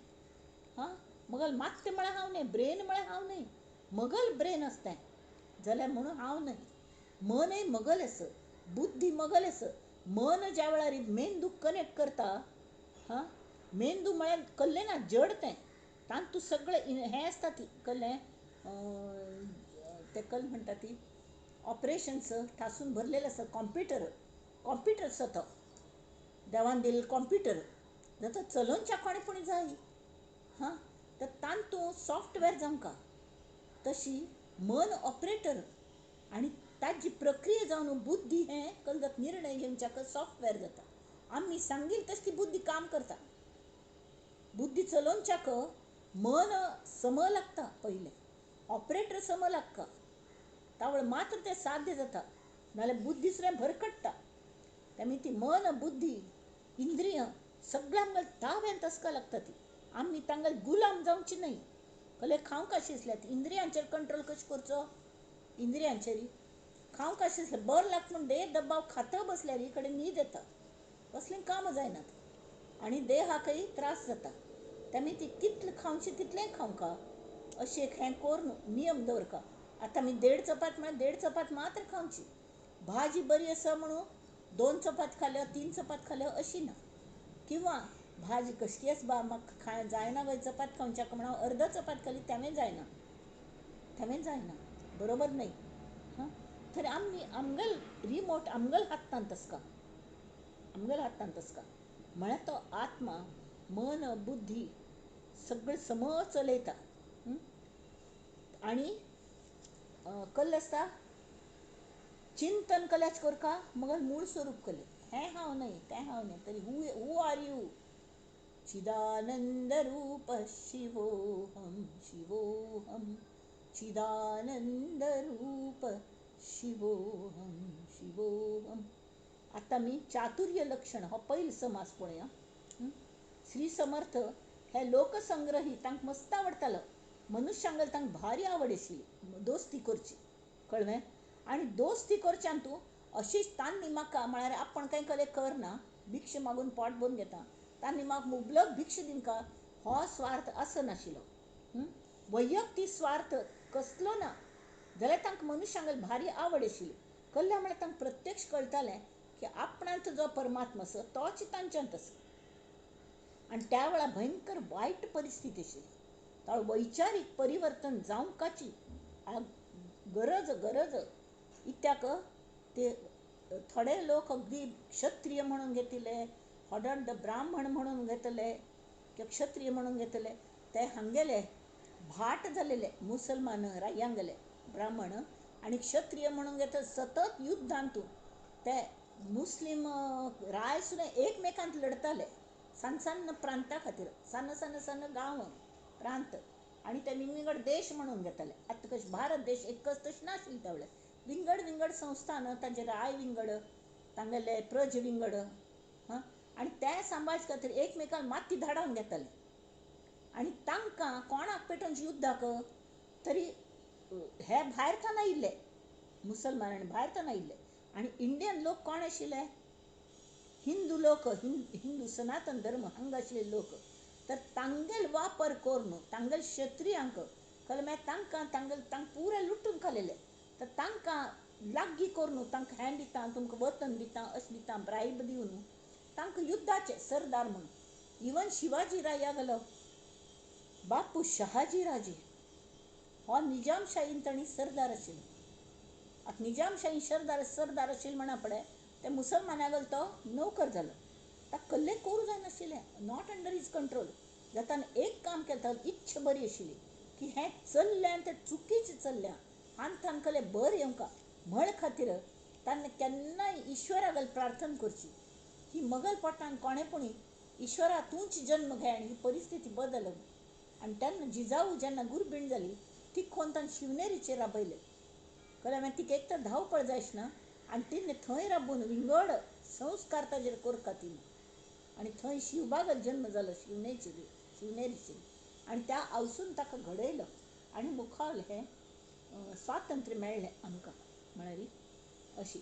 मगल मात्ते म्हळ्यार हांव न्हय. ब्रेन म्हळ्यार हांव न्हय. मगल ब्रेन आसता जाल्यार म्हणून हांव न्हय. मनय मगल आस, बुद्धी मगल आस. मन ज्या वेळार मेंदूक कनेक्ट करता, मेंदू म्हळ्यार कळ्ळें ना जड तें. तांतू सगळें हें आसता ती कळ्ळें तें कल म्हणटा ती ऑपरेशन्स ठासून भरलेले आसा. कॉम्प्युटर आसा तो देवान दिल्लो कॉम्प्युटर. जाता चलोवच्या कोणेपणी जाय. तर तांतू सॉफ्टवॅर जावंका तशी मन ऑपरेटर आनी ताजी प्रक्रिया जावन बुद्धी हें कल जाता निर्णय घेवच्याक सॉफ्टवॅर जाता. आमी सांगिल्ली तशी ती बुद्धी काम करता. बुद्धी चलोवच्याक मन सम लागता पयलें, ऑपरेटर सम लागता. तावळ मात्र तें साध्य जाता, नाल्यार बुद्धी सुद्दां भरकटता. तेमी ती मन बुद्धी इंद्रिय सगळें आमगेल्या ताब्यांत आसपाक लागता. ती आमी तांगेले गुलाम जावची न्हय. कले खावंक कशें दिसलें इंद्रियांचेर कंट्रोल कशें करचो. इंद्रियांचेर खावंक कशें दिसलें बरें लागता म्हूण देह दबाव खाता बसल्यार ही कडेन न्हीद येता. कसलीं कामां जायनात आनी देहाकय त्रास जाता. तेमी ती कितलें खावचें तितलें खावंका अशें एक हें कोर नियम दवरका. आतां आमी 1.5 चपात म्हळ्यार 1.5 चपात मात्र खावची. भाजी बरी आसा म्हणून 2 चपात खाल्यो 3 चपात खाल्यो अशी ना. किंवा भाजी कसली आसा बा म्हाका जायना बाय चपात खावच्याक म्हणून अर्द चपात खाली तेंय जायना बरोबर न्हय. तर आमी आमगेल रिमोट आमगेल हातांत आसता. म्हळ्यार तो आत्मा मन बुद्धी सगळें सम चलयता. आनी कल्लें आसता चिंतन कल्याच करता मगल मूळ स्वरूप कले. हें हांव न्हय तें हांव न्हय. तरी हू आर यू. चिदानंद रूप शिवोहम शिवोहम चिदानंद रूप शिवोहम शिवोहम. आतां आमी चातुर्य लक्षण हो पयलो समास पळोवया. श्री समर्थ हे लोकसंग्रही तांकां मस्त आवडटालो. मनुश्यांगेर तांकां भारी आवड आशिल्ली दोस्ती करची, कळ्ळें. आनी दोस्ती करच्यान तूं अशीच तांणी म्हाका म्हळ्यार आपण कांय कले करना, भिक्ष मागून पोट भरून घेता, तांणी म्हाका मुबलक भिक्ष दिमका, हो स्वार्थ आसनाशिल्लो. वैयक्तीक स्वार्थ कसलो ना. जाल्यार तांकां मनुश्यांगेर भारी आवड आशिल्ली. कल्ल्या म्हळ्यार तांकां प्रत्यक्ष कळटालें की आपणांत जो परमात्मा आसा तोच तांच्यांत आसा. आनी त्या वेळार भयंकर वायट परिस्थिती आशिल्ली. त्या वैचारीक परिवर्तन जावंकाची गरज गरज इत्याक ते थोडे लोक अगदी क्षत्रिय म्हणून घेतिले, हॉडंड ब्राह्मण म्हणून घेतले किंवा क्षत्रिय म्हणून घेतले, ते हांगेले भाट जालेले मुसलमान रायांगेले ब्राह्मण आनी क्षत्रिय म्हणून घेतले. सतत युद्धांतू ते मुस्लीम राय सुद्दां एकमेकांत लढताले सन्न सन्न प्रांता खातीर, सन्न सन्न सन्न गांव प्रांत, आनी ते विंगड देश म्हणून घेतले. आतां कशें भारत देश एकच तशें नाशिल्ले त्या वेळार, विंगड विंगड संस्थान, तांचे राय विंगड, तांगेले प्रज विंगड, आनी ते सांबाळचे खातीर एकमेकांक माती धाडावन घेताले. आनी तांकां कोणाक पेटोवन युद्धाक तरी हे भायरच्यान आयिल्ले मुसलमान आनी भायरच्यान आयिल्ले. आनी इंडियन लोक कोण आशिल्ले? हिंदू लोक, हिंदू सनातन धर्म हांगा आशिल्ले लोक. तर तांगेल वापर करून तांगेल क्षत्रियांक कळ्ळें मागीर तांकां पुरे लुटून खालेले. तर तांकां लागीं करून तांकां हें दिता, तुमकां वतन दिता, अशें दिता, ब्रायब दिवन तांकां युद्धाचे सरदार म्हणून. इवन शिवाजी राया गेलो बापू शहाजी राजे हो निजामशाहीन तांणी सरदार आशिल्लो. आतां निजामशाही सरदार आशिल्लो म्हणा पळय, ते मुसलमानागेलो तो नोकर जालो. ताका कसलें करूं जायनाशिल्लें, नॉट अंडर हीज कंट्रोल. जाता एक काम केलें, इच्छा बरी आशिल्ली की हें चल्लें आनी तें चुकीचें चल्लें, हांतान कसलें बरें येवंका म्हळ खातीर ताणें केन्नाय ईश्वरागेर प्रार्थना करची की म्हगेल पोटान कोणेपणी ईश्वरा तूंच जन्म घे आनी ही परिस्थिती बदल. आनी तेन्ना जिजाऊ जेन्ना गुरबीण जाली ती खोन ताणें शिवनेरीचेर राबयलें. कळ्ळें मागीर तिका एक तर धांवपळ जाय आशिना आनी तिणें थंय राबून विंगड संस्कार ताजेर करता तिणें. आनी थंय शिवबागेर जल्म जालो शिवनेरीचेर. आनी त्या आवसून ताका घडयलो आनी मुखार हें स्वातंत्र्य मेळ्ळें आमकां. म्हळ्यार अशी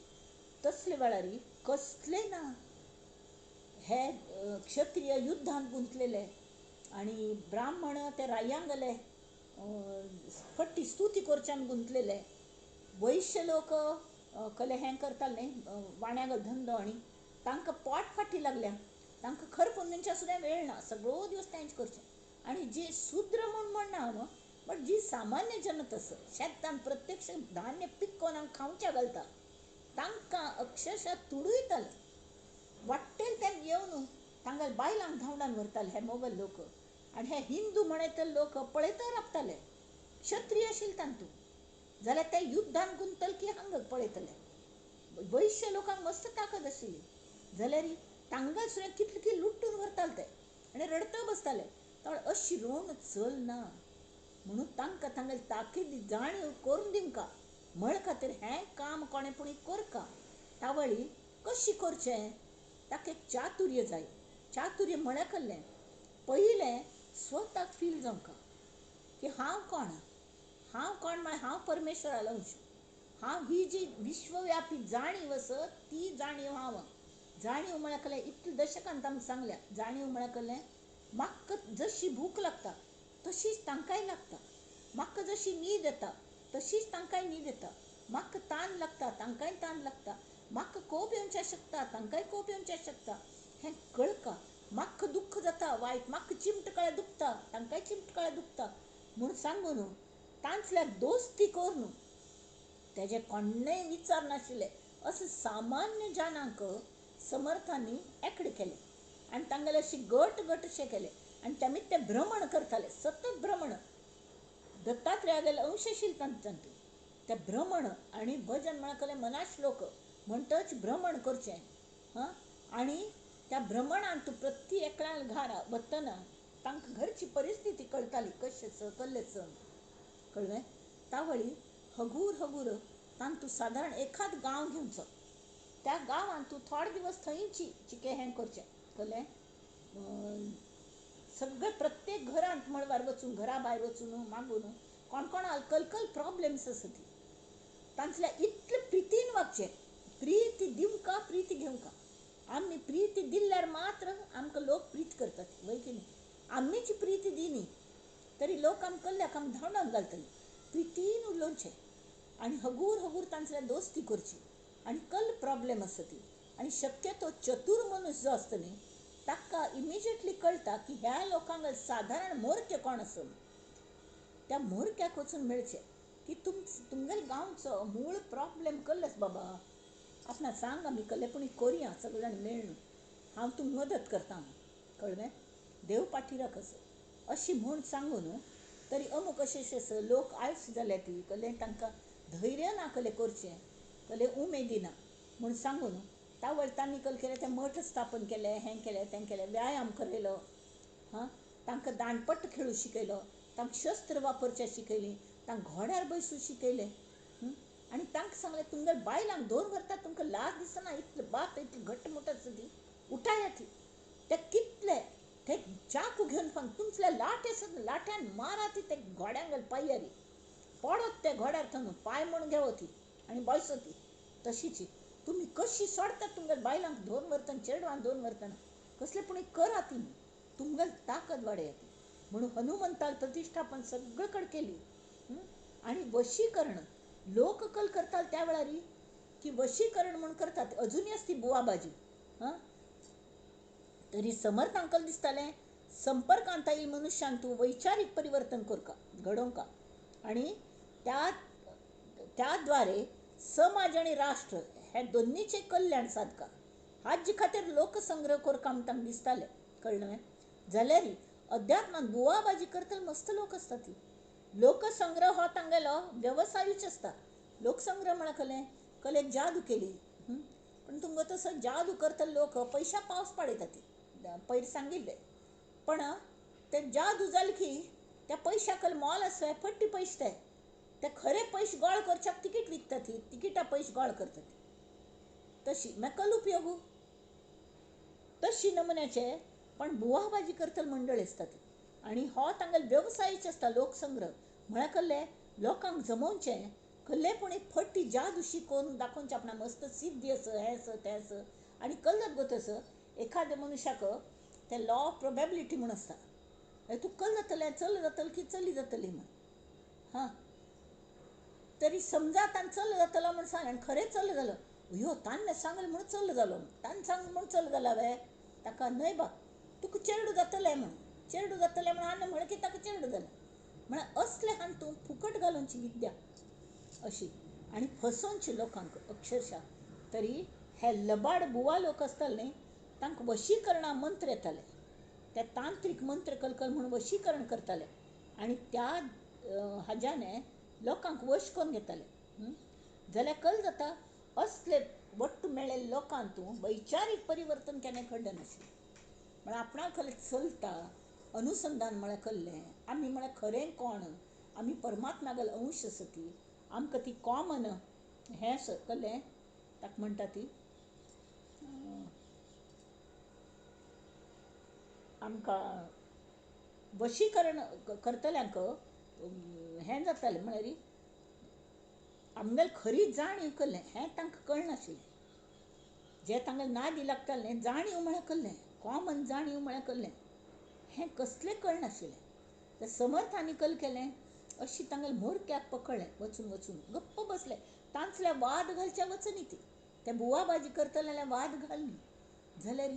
तसले वेळार कसलें ना हे क्षत्रिय युद्धांत गुंतलेले आनी ब्राह्मण ते रायांक गेले फट्टी स्तुती करच्यान गुंतलेले. वैश्य लोक कले हें करताले न्ही वाण्यागो धंदो आनी तांकां पोट फाटी लागल्या, तांकां खरें पुंजूच्या सुद्दां वेळ ना, सगळो दिवस तेंच करचें. आनी जी शूद्र म्हणना हांव, बट जी सामान्य जनता आसा शेतान प्रत्यक्ष धान्य पिकोवन हांगा खावच्या घालता, तांकां अक्षरशा तुडयताले. वाट्टेल तें येवन तांगेल्या बायलांक धांवडावन व्हरताले हे मोगल लोक. आनी हे हिंदू म्हणयतले लोक पळयता राबताले. क्षत्रिय आशिल्ले तांतूं जाल्यार ते युद्धान गुंतले की हांगा पळयतले. वैश्य लोकांक मस्त ताकद आशिल्ली जाल्यार तांगेल सुद्दां कितले कितें लुट्टून व्हरताले ते आनी रडता बसताले. तर अशी रोवन चलना म्हणून तांकां तांगेली ताकीद जाणीव करून दिवंका म्हळ खातीर हें काम कोणेपणी करका. तावळी कशी करचें ताका एक चातुर्य जाय. चातुर्य म्हळ्यार कसलें, पयलें स्वताक फील जावंका की हांव कोण म्हळ्यार हांव परमेश्वरालो अंश. हांव ही जी विश्वव्यापी जाणीव आसा ती जाणीव हांव. जाणीव म्हळ्यार कसलें इतले दशकांत आमकां सांगल्या. जाणीव म्हळ्यार कसलें, म्हाका जशी भूक लागता तशीच तांकांय लागता, म्हाका जशी न्हीद येता तशीच तांकांय न्हीद येता, म्हाका तान लागता तांकांय तान लागता, म्हाका कोप येवचें शकता तांकांय कोप येवचें शकता. हें कळका. म्हाका दुख्ख जाता वायट, म्हाका चिमटकळे दुखता तांकांय चिमटकळे दुखता म्हूण सांगून तांचल्यार दोस्ती करून तेजे कोण्णय विचार नाशिल्ले अशें सामान्य जाणांक समर्थांनी एकठांय केले आनी तांगेले अशी गट अशे केले. आनी तेमीत ते भ्रमण करताले, सतत भ्रमण. दत्तात्रेयागेले अंश आशिल्ले तांच्यान ते भ्रमण आनी भजन म्हळ्यार कसलें मनाश्लोक म्हणटच भ्रमण करचें. आनी त्या भ्रमणांत तूं प्रती एकल्या घरा वतना तांकां घरची परिस्थिती कळटाली कशें कसलें चण, कळ्ळें. तावळी हगूर तांतूं सादारण एखाद गांव घेवचो, त्या गांवांत तूं थोडे दिवस थंयची चिके हें करचें, कळ्ळें. सगळे प्रत्येक घरांत मळबार वचून घरा भायर वचून मागून कोण कोणाल कलकल प्रॉब्लेम्स आसा ती तांतल्या इतले प्रितीन वागचें. प्रीती दिवंका प्रीती घेवंका. आमी प्रीती दिल्यार मात्र आमकां लोक प्रीत करतात वय की न्ही. आमीची प्रीती दिनी तरी लोक आमकां कल्ल्याक आमकां धांवडावन घालतली. प्रितीन उलोवचें आनी हगूर हगूर तांचल्या दोस्ती करची आनी कल प्रॉब्लेम आसा ती. आनी शक्यतो चतूर मनीस जो आसता न्ही ताका इमिजिएटली कळटा की ह्या लोकांक सादारण मोरचे कोण आसा. त्या मोरक्याक वचून मेळचें की तुमगेले गांवचो मूळ प्रॉब्लेम कल्लेस बाबा. आपणाक सांग आमी कल्लेपणी करया सगळे जाण मेळून. हांव तुमकां मदत करता कळ्ळें. देव पाठीराख असो अशी म्हूण सांगून तरी अमूक अशें लोक आयस जाले ती कल्लें तांकां धैर्य ना कल्लें करचें कल्लें उमेदी ना म्हूण सांगून तावळ तांणी कल केलें तें मठ स्थापन केलें हें केलें तें केलें व्यायाम करयलो. तांकां दांडपट्ट खेळूं शिकयलो. तांकां शस्त्र वापरचें शिकयलीं. तांकां घोड्यार बसूं शिकयलें. आनी तांकां सांगलें तुमगेल्या बायलांक 2 वर्सां तुमकां लाज दिसना इतलें बाप इतली घट्टमुट आसा ती उठाया ती. ते कितले ते चाकू घेवन पण तुमचल्या लाट आसत लाट्यान मारा ती ते घोड्यांक पायरी पडत ते घोड्यार थांबून पाय म्हूण घेवो ती आनी बसो ती तशीची. तुमी कशी सोडटात तुमगेल्या बायलांक 2 वर्सां चेडवान 2 वर्सां कसलेपणी करा ती तुमगेली ताकद वाडया ती म्हणून हनुमंताल प्रतिश्ठापन सगळे कडेन केली. आनी वशीकरण लोक कल करतात त्या वेळार की वशीकरण म्हणून करतात अजुनी असती बुवाबाजी. तरी समर्थ अंकल दिसतालें संपर्कांत येईल मनुष्यान तूं वैचारीक परिवर्तन करका घडोवका आनी त्या द्वारे समाज आनी राष्ट्र हे दोनीचें कल्याण सादका. हाजे खातीर लोकसंग्रह करता म्हूण तांकां दिसतालें कळ्ळें. जाल्यार अध्यात्मान बुवाबाजी करतले मस्त लोक आसता ती. लोकसंग्रह हो तांगेलो वेवसायूच आसता. लोकसंग्रह म्हळ्यार कलेक जादू केली. पण तुमकां तसो जादू करतले लोक पयशा पावस पाडयता ती पयर सांगिल्लें. पण ते जादू जालें की त्या पयशाक मोल आसा फट्टी पयशे ते खरे पयशे गोळ करच्याक तिकीट विकता ती तिकिटा पयशे गोळ करता ती तशी कल उपयोगू तशी नमुन्याचे. पण बुवाबाजी करतले मंडळ आसता ती आनी हो तांगेलो वेवसायच आसता. लोकसंग्रह म्हळ्यार कल्लें लोकांक जमोवचें कल्लेपणी फट्टी जादू शिकोवन दाखोवचें आपणा मस्त सिद्धी आसा हें आसा तें आसा. आनी कल्लत गो तसो एखाद्या मनशाक ते लॉ ऑफ प्रोबेबिलिटी म्हूण आसता. तूं कल जातलें चल जातलें की चली जातली म्हण तरी समजा ताणें चल जातलो म्हूण सांगलें आनी खरें चल जालो ह्यो ताणें सांगलें म्हूण चल जालो ताणें सांगलें म्हूण चल जाला हांवें ताका न्हय बा तुका चेडूं जातलें म्हूण चेडूं जातलें म्हूण हांवें म्हळें की ताका चेडूं जालें म्हळ्यार असलें हांवें तूं फुकट घालोवची विद्या अशी आनी फसोवचें लोकांक अक्षरशा. तरी हे लबाड बुवा लोक आसताले न्ही तांकां वशीकरणा मंत्र येताले. ते तांत्रीक मंत्र कलकल म्हणून वशीकरण करताले आनी त्या हाज्याने लोकांक वश करून घेताले. जाल्यार कल जाता असले वट्ट मेळिल्ले लोकांक तूं वैचारीक परिवर्तन केन्ना घडलें नाशिल्लें. म्हळ्यार आपणा खरें चलता अनुसंधान म्हळ्यार कल्लें आमी म्हळ्यार खरें कोण आमी परमात्म्यागेलो अंश आसा ती आमकां ती कॉमन हें आसा कल्लें ताका म्हणटा ती आमकां वशीकरण करतल्यांक हें जातालें म्हळ्यार आमगेली खरी जाणीव कल्लें हें तांकां कळनाशिल्लें. जें तांगेलें नादी लागतालें न्ही जाणीव म्हळ्यार कल्लें कॉमन जाणीव म्हळ्यार कल्लें हें कसलें कळनाशिल्लें. तें समर्थांनी कल केलें अशी तांगेल्या मोरक्याक पकडलें वचून वचून गप्प बसलें. तांचले वाद घालचे वचनी ती ते बुवाबाजी करतले वाद घालनी जाल्यार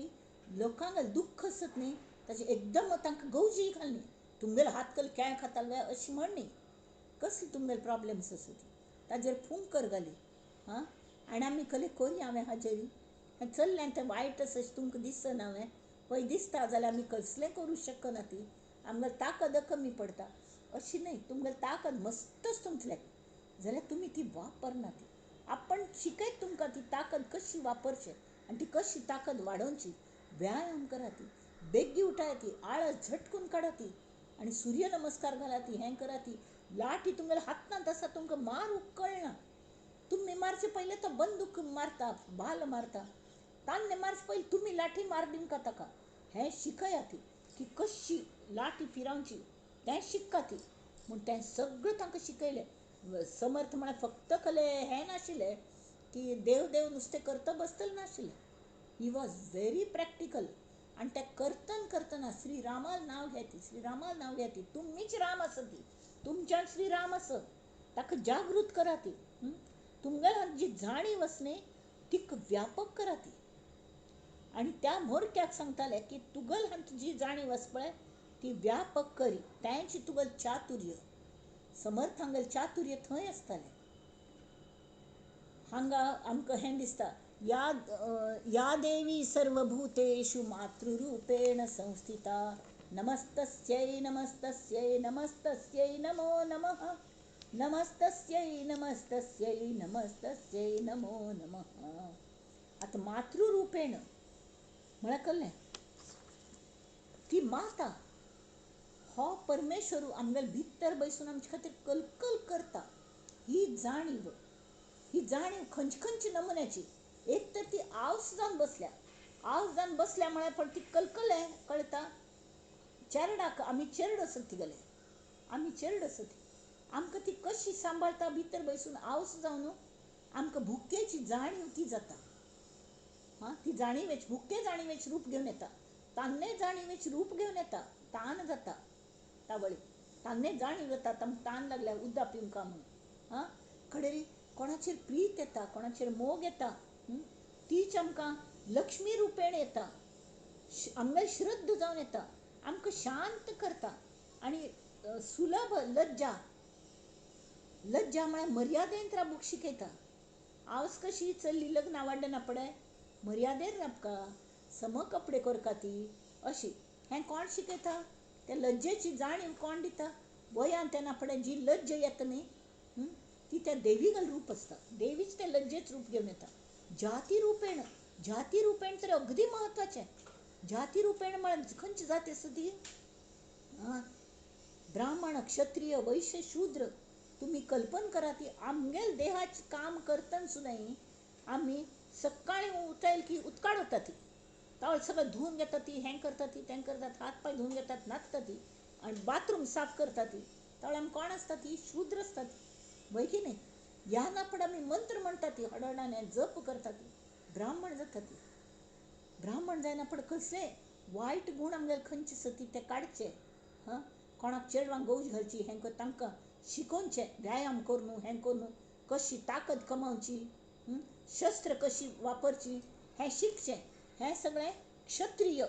लोकांक दुख्ख आसत न्ही ताजे एकदम तांकां गवजी घालनी तुमगेलो हात कल केळ खाताले अशी म्हणनी कसली तुमगेले प्रॉब्लेम्स आसा ती ताजेर फुंकर घाली आनी आमी कले करया हांवें हाजेर हें चल्लें तें वायट आसा तुमकां दिसना हांवें पळय दिसता जाल्यार आमी कसलें करूं शकना ती आमगेली ताकद कमी पडटा अशी न्हय तुमगेली ताकद मस्तच तुमचल्याक जाल्यार तुमी ती वापरना ती आपण शिकयत तुमकां ती ताकद कशी वापरचें आनी ती कशी ताकद वाडोवची. व्यायाम करा ती बेग्गी उठाय ती आळस झटकून काडा ती आनी सूर्य नमस्कार घाला ती हें करा ती लाटी तुमगेल्या हातांत आसा तुमकां मारूंक कळना तुमी मारचे पयले तो बंदूक मारता भाल मारता तान्ने मारचे पयलीं तुमी लाठी मार दिवंका ताका हें शिकया ती की कशी लाटी फिरावची तें शिकता ती म्हूण तें सगळें तांकां शिकयलें. समर्थ म्हळ्यार फक्त कले हें नाशिल्लें की देव देव नुस्तें करता बसतलें नाशिल्लें. He was very practical. आनी तें करतना श्रीरामाल नांव घेती, श्रीरामाल नांव घेती. तुमीच राम आसा ती, तुमच्यान श्रीराम आसा, ताका जागृत करा ती. तुमगेल्या जी जाणीव आसा न्ही तीक व्यापक करा ती. आनी त्या म्होरक्याक सांगताले की तुगल हांत जी जाणीव आसा पळय ती व्यापक करी. तेंच तुगेल चातुर्य. समर्थांगेल चातुर्य थंय आसतालें. हांगा आमकां हें दिसता, या देवी सर्वभूतेषु मातृरूपेण संस्थिता नमस्तस्यै नमस्तस्यै नमस्तस्यै नमो नमः नमस्तस्यै नमस्तस्यै नमस्तस्यै नमो नमः. आतां मातृरूपेण म्हळ्यार कळ्ळें, ती माता हो परमेश्वर आमगेले भितर बसून आमचे खातीर कलकल करता. ही जाणीव खंयचे खंयचे नमुन्याची. एक तर ती आवस जावन बसल्या म्हळ्यार पण ती कलकलें कळटा. चेरडाक आमी चेरड आसत तिगेले, आमी चेरड आसत, आमकां ती कशी सांबाळटा भितर बसून आवस जावन आमकां भुकेची जाणीव ती जाता. ती जाणीवेच भुके जाणीवेच रूप घेवन येता, तान्ने जाणीवेच रूप घेवन येता. तान जाता तावळी, तान्ने जाणीव जाता तांकां तान लागल्या उदक पिवंक म्हणून. कडेरी कोणाचेर प्रीत येता, कोणाचेर मोग येता, तीच आमकां लक्ष्मी रुपेण येता. आमगेली श्रद्ध जावन येता, आमकां शांत करता. आनी सुलभ लज्जा म्हळ्यार मर्यादेन रावूंक शिकयता. आवस कशी चल्ली लग्ना वाडना पळय, मर्यादेन रावता, सम कपडे करता ती अशी. हें कोण शिकयता? ते लज्जेची जाणीव कोण दिता? वयांत तेन्ना फुडें जी लज्ज येता न्ही ती त्या देवीगेल रूप आसता. देवीच ते लज्जेच रूप घेवन येता. जाती रुपेण तर अगदी म्हत्वाचें. जाती रुपेण म्हळ्यार खंयची जाती आसा ती? ब्राह्मण, क्षत्रिय, वैश्य, शूद्र. तुम्ही कल्पना करा, ती आमगेल देहाचें काम करतना सुद्दां आमी सकाळीं उठयल की उदकाड वता ती, तावळ सगळं धुवन घेता ती, हें करता ती, तें करतात, हात पांय धुवन घेतात, न्हाता ती, आनी बाथरूम साफ करता ती. तावळ आमी कोण आसता ती? शूद्र आसता ती, वय की न्ही? ह्या ना फुडें आमी मंत्र म्हणटा ती, हडहडान हें जप करता ती, ब्राह्मण जाता ती. ब्राह्मण जायना फुडें कसले वायट गूण आमगेले खंयचे आसा ती ते काडचे. कोणाक चेडवांक गौज घालची हें तांकां शिकोवचें, व्यायाम कर न्हू, हें कर न्हू, कशी ताकद कमावची, शस्त्र कशी वापरची हें शिकचें. हें सगळें क्षत्रिय.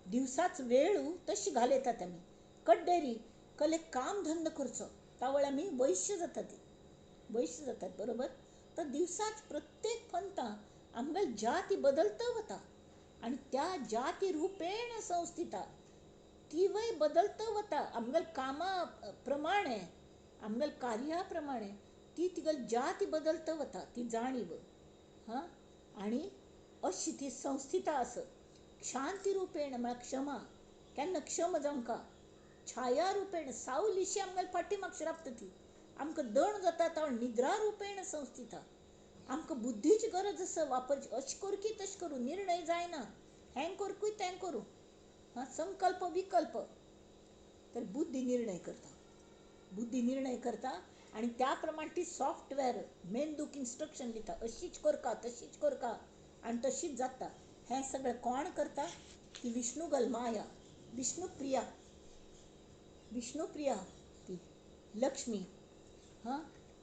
दिवसाच वेळ तशी घालयतात आमी. कड्डेरी कले काम धंदो करचो, तावळ आमी वैश्य जातात ती, वैश्य जातात बरोबर. तर दिवसाच प्रत्येक पंथां आमगेली जाती बदलता वता आनी त्या जाती रुपेण संस्थिता ती वय बदलता वता. आमगेल कामा प्रमाणे, आमगेल कार्या प्रमाणे ती तिगेल जाती बदलता वता, ती जाणीव. आनी अशी ती संस्थिता आसत. शांती रुपेण म्हळ्यार क्षमा, केन्ना क्षम जावंका. छाया रुपेण सावलीशी आमगेले फाटीमाग श्रापता ती. आमकां दण जाता तो निद्रा रुपेण संस्थिता. आमकां बुद्धीची गरज आसा वापरची, अशें करूं की तशें करूं, निर्णय जायना, हें करूं तें करूं, संकल्प विकल्प. तर बुद्धी निर्णय करता आनी त्या प्रमाण ती सॉफ्टवेअर मेंदूक इन्स्ट्रक्शन दिता, अशीच करका तशीच करका आनी तशीच जाता. हें सगळें कोण करता? ती विष्णुगल माया, विष्णुप्रिया ती लक्ष्मी.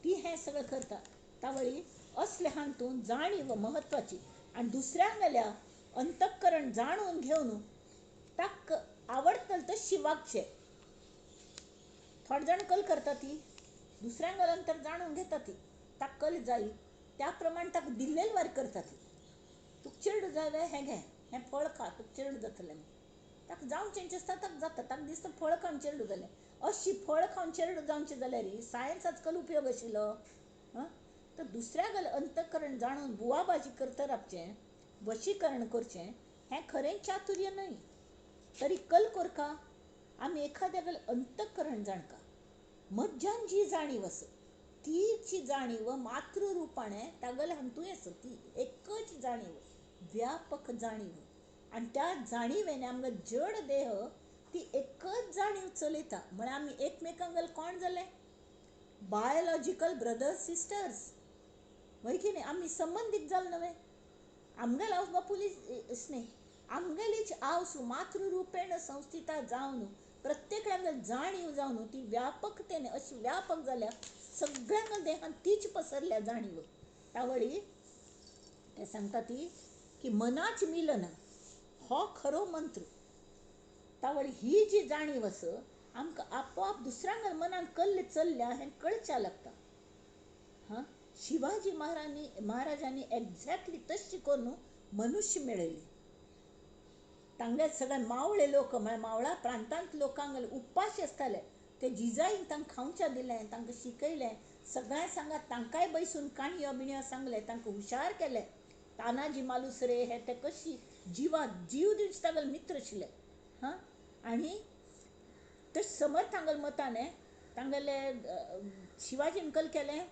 ती हें सगळें करता. तावळी असल्या हातूंत जाणीव म्हत्वाची. आनी दुसऱ्या गेल्या अंतःकरण जाणून घेवन ताका आवडटलें तशी वागचें. थोडे जाण कल करता ती, दुसऱ्यांक अंतर जाणून घेता ती, ताका कल जाय त्या प्रमाण ताका दिल्लेली वारी करता ती. तुका चेडूं जाय हें घे, हें फळ खा, तुका चेडूं जातलें. ताका जावचें आसता ताका जाता, ताका दिसता फळ खावन चेडूं जालें. अशी फळ खावन चेडूं जावचें जाल्यार सायन्साचो कल उपयोग आशिल्लो. तर दुसऱ्या गेलें अंतःकरण जाणून बुवा भाजी करता रावचें, वशीकरण करचें, हें खरें चातुर्य न्हय. तरी कल करका आमी एखाद्या गेलें अंतःकरण जाणका. मज्जान जी जाणीव आसा तीची जाणीव मातृ रुपाणें तागेले हातूंय आसा. ती एकच जाणीव, व्यापक जाणीव. आणि त्या जाणीवेने आमकां जड देह ती एकच जाणीव चलयता. म्हळ्यार आमी एकमेकांगेर कोण जाले? बायोलॉजिकल ब्रदर्स सिस्टर्स, वय की नाही? आमी संबंधीक जाल न्हय. आमगेल हांव बापुली स्नेह आमगेलीच आवसू मातृरुपेण संस्थिता जावन प्रत्येकांगेर जाणीव जावन ती व्यापकतेने अशी व्यापक जाल्या सगळ्यांक देहांत तीच पसरल्या जाणीव. तावळी ते सांगता ती की मनाच मिलन हो खरो मंत्र. तावळी ही जी जाणीव आस आमकां आपोआप दुसऱ्यांगेर मनान कल्ले चल्ल्या हें कळच्या लागता. हां, शिवाजी महाराजांनी एक्झॅक्टली तशी करून मनुष्य मेळयली. तांगे सगळे मावळे लोक म्हळ्यार मावळा प्रांतांत लोकांगेर उपाशी आसताले ते जिजाईन तांकां खावचें दिलें, तांकां शिकयलें, सगळ्यां सांगात तांकांय बैसून काणयो बिणयो सांगले, तांकां हुशार केले. तानाजी मालुसरे हे ते कशी जीव दिवचे तागेले मित्र आशिल्ले. हां, आनी ते समर्थांगेल मताने तांगेले शिवाजीन कल केलें,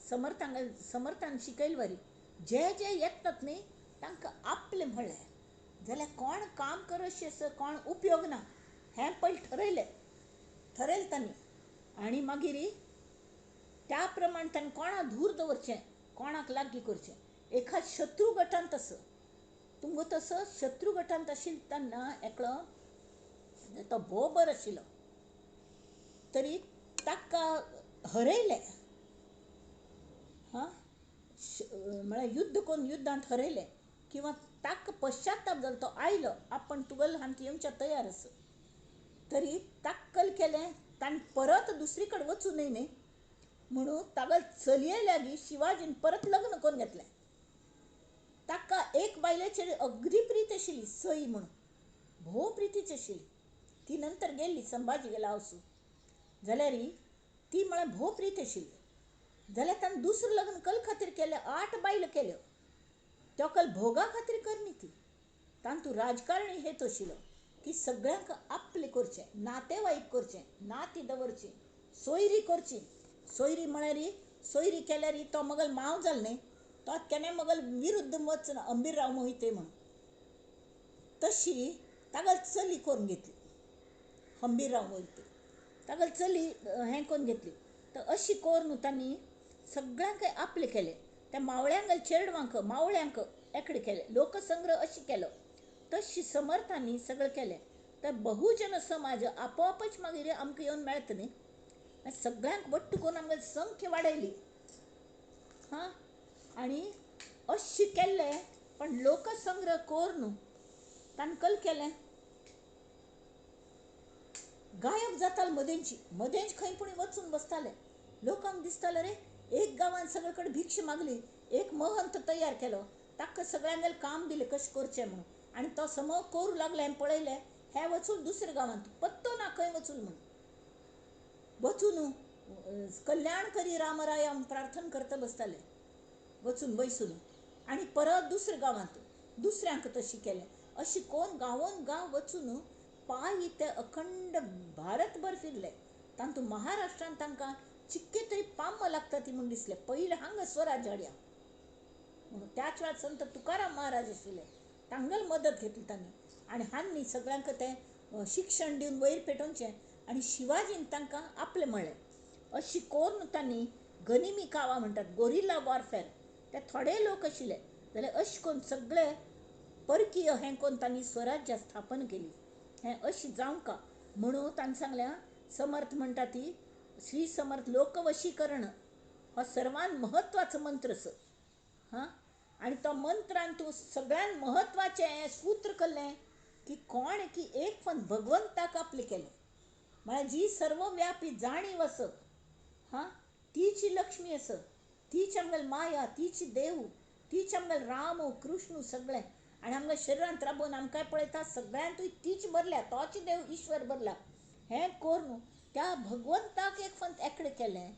समर्थान शिकयले वरी जे जे येतात न्ही तांकां आपले म्हणलें. जाल्यार कोण काम करशी आसा कोण उपयोग ना हें पयलीं ठरयलें तांणी. आनी मागीर त्या प्रमाण तांणी कोणा धूर दवरचें, कोणाक लागीं करचें. एका शत्रू गटांत तसो तुमगो तसो शत्रू गटांत आशिल्लो तेन्ना एकलो तो भोव बरो आशिल्लो तरी ताका हरयलें. हां, म्हळ्यार युध्द करून युध्दांत हरयलें किंवा ताका पश्चाताप जालो. तो आयलो आपण तुगेल हांत येवच्या तयार आसा. तरी ताका कल केलें ताणें परत दुसरी कडेन वचूं न्हय म्हणून तागेल चलये लागीं शिवाजीन परत लग्न करून घेतलें. ताका एक बायलेचेर अगदी प्रीत आशिल्ली, सई म्हणून भोव प्रितीची आशिल्ली. ती नंतर गेल्ली संभाजी गेला आवसू जाल्यार ती म्हळ्यार भोव प्रीत आशिल्ली. जाल्यार ताणें दुसरें लग्न कल खातीर केलें. 8 बायलो केल्यो. तो कल भोगा खातीर करनी ती. तांतू राजकारणी हेत आशिल्लो की सगळ्यांक आपले करचें, नातेवाईक करचें, नाती दवरची, सोयरी करची. सोयरी म्हळ्यार सोयरी केल्यार तो मगल माव जालो न्ही, तो केन्ना मगल विरुद्ध वचना अंबीरराव मोहिते म्हणून. तशी तागेल चली करून घेतली अंबीरराव मोहिते. तागेल चली हें करून घेतली. तर अशी करून तांणी सगळ्यांक आपले केले. त्या मावळ्यांगेल चेडवांक मावळ्यांक एकडे केले. लोकसंग्रह अशी केलो. तशी समर्थांनी सगळें केलें. तर बहुजन समाज आपोआपच मागीर आमकां येवन मेळटा न्ही. सगळ्यांक बट्ट करून आमगेली संख्या वाडयली. हां, आनी अशी केल्लें पण लोकसंग्रह करून ताणें कल केलें गायब जाताले मदेंच खंय पूण वचून बसताले. लोकांक दिसताले रे एक गांवांत सगळे कडेन भिक्षा मागली, एक महंत तयार केलो, ताका सगळ्यांगेर काम दिलें कशें करचें म्हणून. आनी तो समो करूं लागले हांवें पळयलें हे वचून दुसऱ्या गांवांत पत्तो ना खंय वचून म्हणून. वचून कल्याण करी रामराया प्रार्थना करता बसताले वचून बैसून. आनी परत दुसऱ्या गांवांत दुसऱ्यांक तशी केलें. अशी कोण गांवोन गांव वचून पायी ते अखंड भारतभर फिरले. तांतू महाराष्ट्रांत तांकां चिक्के तरी पाम लागता ती म्हूण दिसलें. पयलीं हांगा स्वराज्य हाडया म्हणून. त्याच वेळार संत तुकाराम महाराज आशिल्ले तांगेल मदत घेतली तांणी. आनी हांणी सगळ्यांक तें शिक्षण दिवन वयर पेटोवचें. आनी शिवाजीन तांकां आपलें म्हणलें. अशी करून तांणी गनिमी कावा म्हणटात गोरिल्ला वॉरफेअर ते थोडे लोक आशिल्ले जाल्यार अशें करून सगळे परकीय हें करून तांणी स्वराज्य स्थापन केली. हें अशी जावंका म्हणून तांणी सांगलें. समर्थ म्हणटा ती श्री समर्थ लोकवशीकरण हो सर्वान महत्वाचो मंत्र आसा. हां, आनी तो मंत्रान तूं सगळ्यान महत्वाचें सूत्र केल्लें की कोण की एक फन भगवंताक आपलें केलें. म्हळ्यार जी सर्वव्यापी जाणीव आसा हां, तीची लक्ष्मी आसा, तीच आमगेल माया, तीच देव, तीच आमगेल राम कृष्ण सगळें. आनी आमगे शरिरांत राबून आमकां पळयता सगळ्यांतूय तीच भरल्या, तोच देव ईश्वर भरला. हें करून त्या भगवंताक एक फन एकडे केलें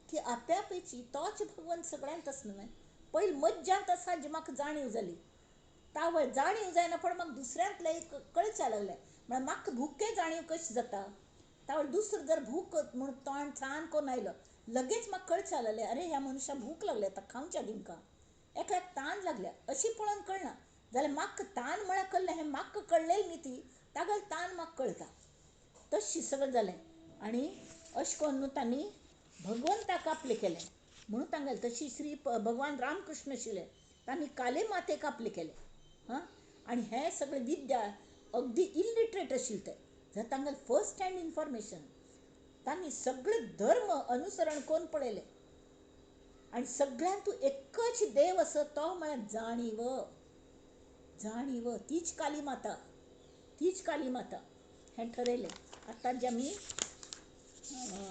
की आप्यापीची तोच भगवंत सगळ्यांत आसा न्हय. पयलीं मज्जांत आसा जी म्हाका जाणीव जाली. तावळ जाणीव जायना पण म्हाका दुसऱ्यांतलें एक कळच्या लागलें. म्हळ्यार म्हाका भुके जाणीव कशी जाता. तावळ दुसरो जर भूक म्हणून तोंड छान करून आयलो लगेच म्हाका कळच्या लागलें अरे ह्या मनशाक भूक लागल्या ताका खावच्या दिमका. एकाक तान लागल्या अशी पळोवन कळना. जाल्यार म्हाका तान म्हळ्यार कळ्ळें, हें म्हाका कळलेलें न्ही ती, ताका तान म्हाका कळटा तशी सगळें जालें. आनी अशें करून तांणी भगवंताक आपलें केलें म्हणून तांगेलें. तशी श्री भगवान रामकृष्ण आशिल्ले, तांणी काले मातेक आपलें केलें. हां, आनी हें सगळें विद्या अगदी इलिटरेट आशिल्ले ते, जर तांगेलें फर्स्ट हँड इन्फॉर्मेशन. तांणी सगळे धर्म अनुसरण करून पळयलें आनी सगळ्यांतूं एकच देव आसा तो म्हळ्यार जाणीव. जाणीव तीच काली माता, तीच काली माता. हें ठरयलें. आतां जे आमी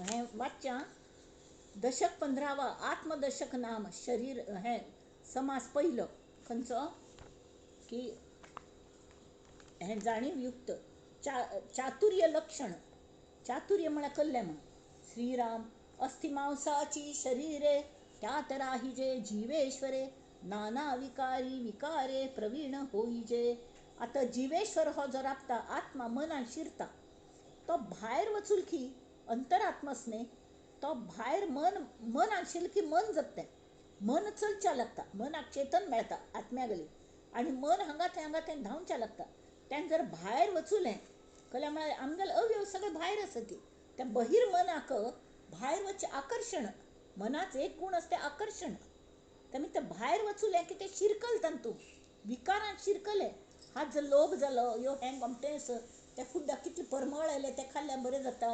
हें वाचच्या दशक 15वा आत्मदशक नाम शरीर हें समास पयलो खंयचो की हें जाणीवयुक्त चातुर्य लक्षण. चातुर्य म्हळ्यार कल्लें म्हण. श्रीराम अस्थिमांसाची शरीरे त्यात राहिजे जीवेश्वरे नाना विकारी विकारे प्रवीण होईजे. आतां जीवेश्वर हो जो राबता आत्मा मनान शिरता तो भायर वचून की अंतरात्मस न्ही, तो भायर मन आशिल्लें की मन जगतें. मन चलच्या लागता, मनाक चेतन मेळटा आत्म्यागेली, आनी मन हांगा थंय धांवच्या लागता. तें जर भायर वचूलें कल्या म्हळ्यार आमगेलें अवयव सगळें भायर आसा ती, त्या बहीर मनाक भायर वचचें आकर्शण. मनाचो एक गूण आसा तें आकर्शण. तेमी तें भायर वचूलें की तें शिरकल तांतूं विकारान शिरकलें. हात जर लोभ जालो, यो हें गमटें तें फुड्डाक कितलें परमळ आयलें तें खाल्ल्यार बरें जाता,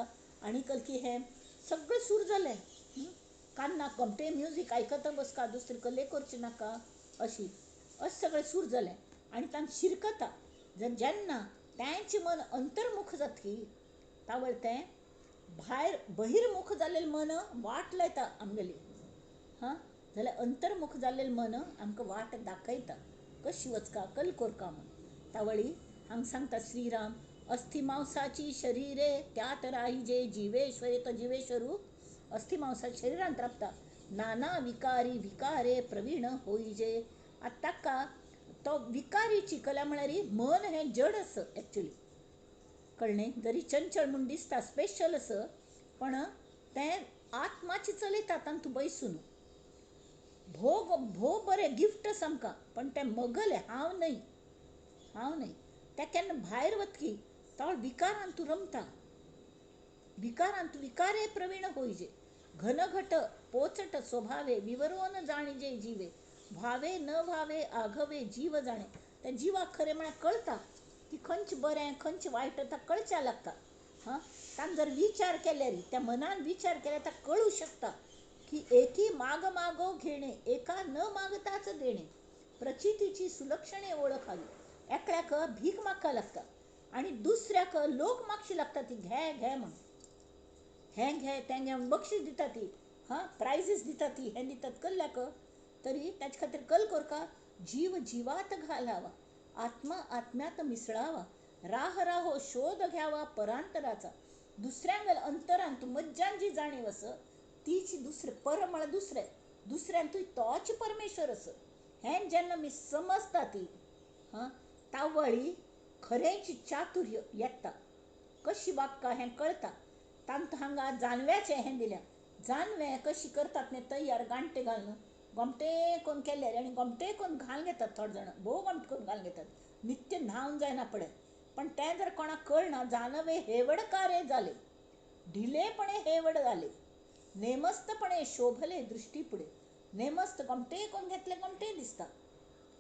आनी कल की हें सगळें सूर जालें. कान्नाक गमटें म्युजीक आयकता बसका, दुसरी कले करची नाका अशी. अशें सगळें सूर जालें आनी तांकां शिरकता. जेन्ना तेंचें मन अंतर्मुख जातकी तावळ तें भायर बहिर्मुख जाल्लें मन वाट लायता आमगेली. हां, जाल्यार अंतर्मुख जाल्लें मन आमकां वाट दाखयता कशी वचका, कल कोरका म्हण. तावळी हांगा सांगता श्रीराम अस्थिमांसाची शरीरे त्यात राहिजे जीवेश्वरे. तो जीवेश्वरू अस्थिमांसाच्या शरिरांत राबता. नाना विकारी विकारे प्रवीण होईजे. आतां ताका तो विकारीची कला म्हळ्यार मन हें जड आसा एक्चुली, कळ्ळें. जरी चंचल म्हूण दिसता स्पेशल आसा, पण तें आत्माची चलयता तांतूं बैसून. भोग बरें गिफ्ट सामका, पण तें मगलें हांव न्हय. तें केन्ना भायर वतकी तो विकारांतूं रमता. विकारे प्रवीण होईजे. घनघट पोचट स्वभावे विवरोन जाणीजे जीवे. भावे न भावे आघवे जीव जाणे. त्या जिवाक खरें म्हळ्यार कळटा की खंयचें बरें खंयचें वायट ताका कळच्या लागता. हां, ताणें जर विचार केल्यार, त्या मनान विचार केल्यार ताका कळूं शकता की एकी माग मागो घेणे एका न मागताच देणे. प्रचितीची सुलक्षणे ओळखावी. एकल्याक भीक मागका लागता आनी दुसऱ्याक लोक मागशी लागता ती घे घे म्हण. हें घे तें घे बक्षीस दिता ती, हां प्रायजीस दिता ती, हें दितात कल्ल्याक. तरी ताचे खातीर कल कोरका. जीव जिवात घालावा, आत्मा आत्म्यात मिसळावा, राहो शोध घ्यावा परांतराचा. दुसऱ्यांगेल अंतरांत मज्जान जी जाणीव आसा तीच दुसरें पर म्हळ्यार दुसऱ्यांतूय तोच परमेश्वर आसा. हें जेन्ना आमी समजता ती, हां, तावळी खरेंच चातुर्य येता. कशी वागता हें कळटा. तांकां हांगा जानव्याचें हें दिलें. जानवें कशी करतात न्ही तयार गांठटे घालून गमटें करून केल्यार, आनी गमटें करून घालून घेतात थोडे जाण, भोव गमटें करून घालून घेतात. नित्य न्हावन जायना पडे. पण तें जर कोणाक कळना, जानवे हेवडकारे जाले, ढिलेपणे हेवड जाले, नेमस्तपणे शोभले दृष्टी पुढे. नेमस्त गमटें करून घेतले गमटें दिसता.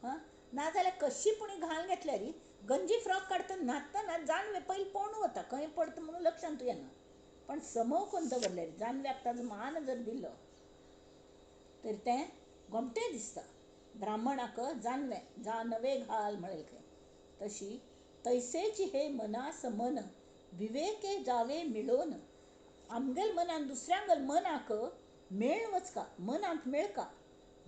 हां, नाजाल्यार कशी पुणी घालून घेतल्यार गंजी फ्रॉक काडटा न्हातना जानवें पयलीं पळोवन वता खंय पडटा म्हणून लक्षांत येना. पण समोव करून दवरल्यार जानव्याक ताजो मान जर दिलो तर तें गमटें दिसता. ब्राह्मणाक जानवे घाल म्हळें खंय. तशी तैसेची हे मनास मन विवेके जावे मिळोन. आमगेल मनान दुसऱ्यांगेल मनाक मेळ वचका, मनांत मेळका.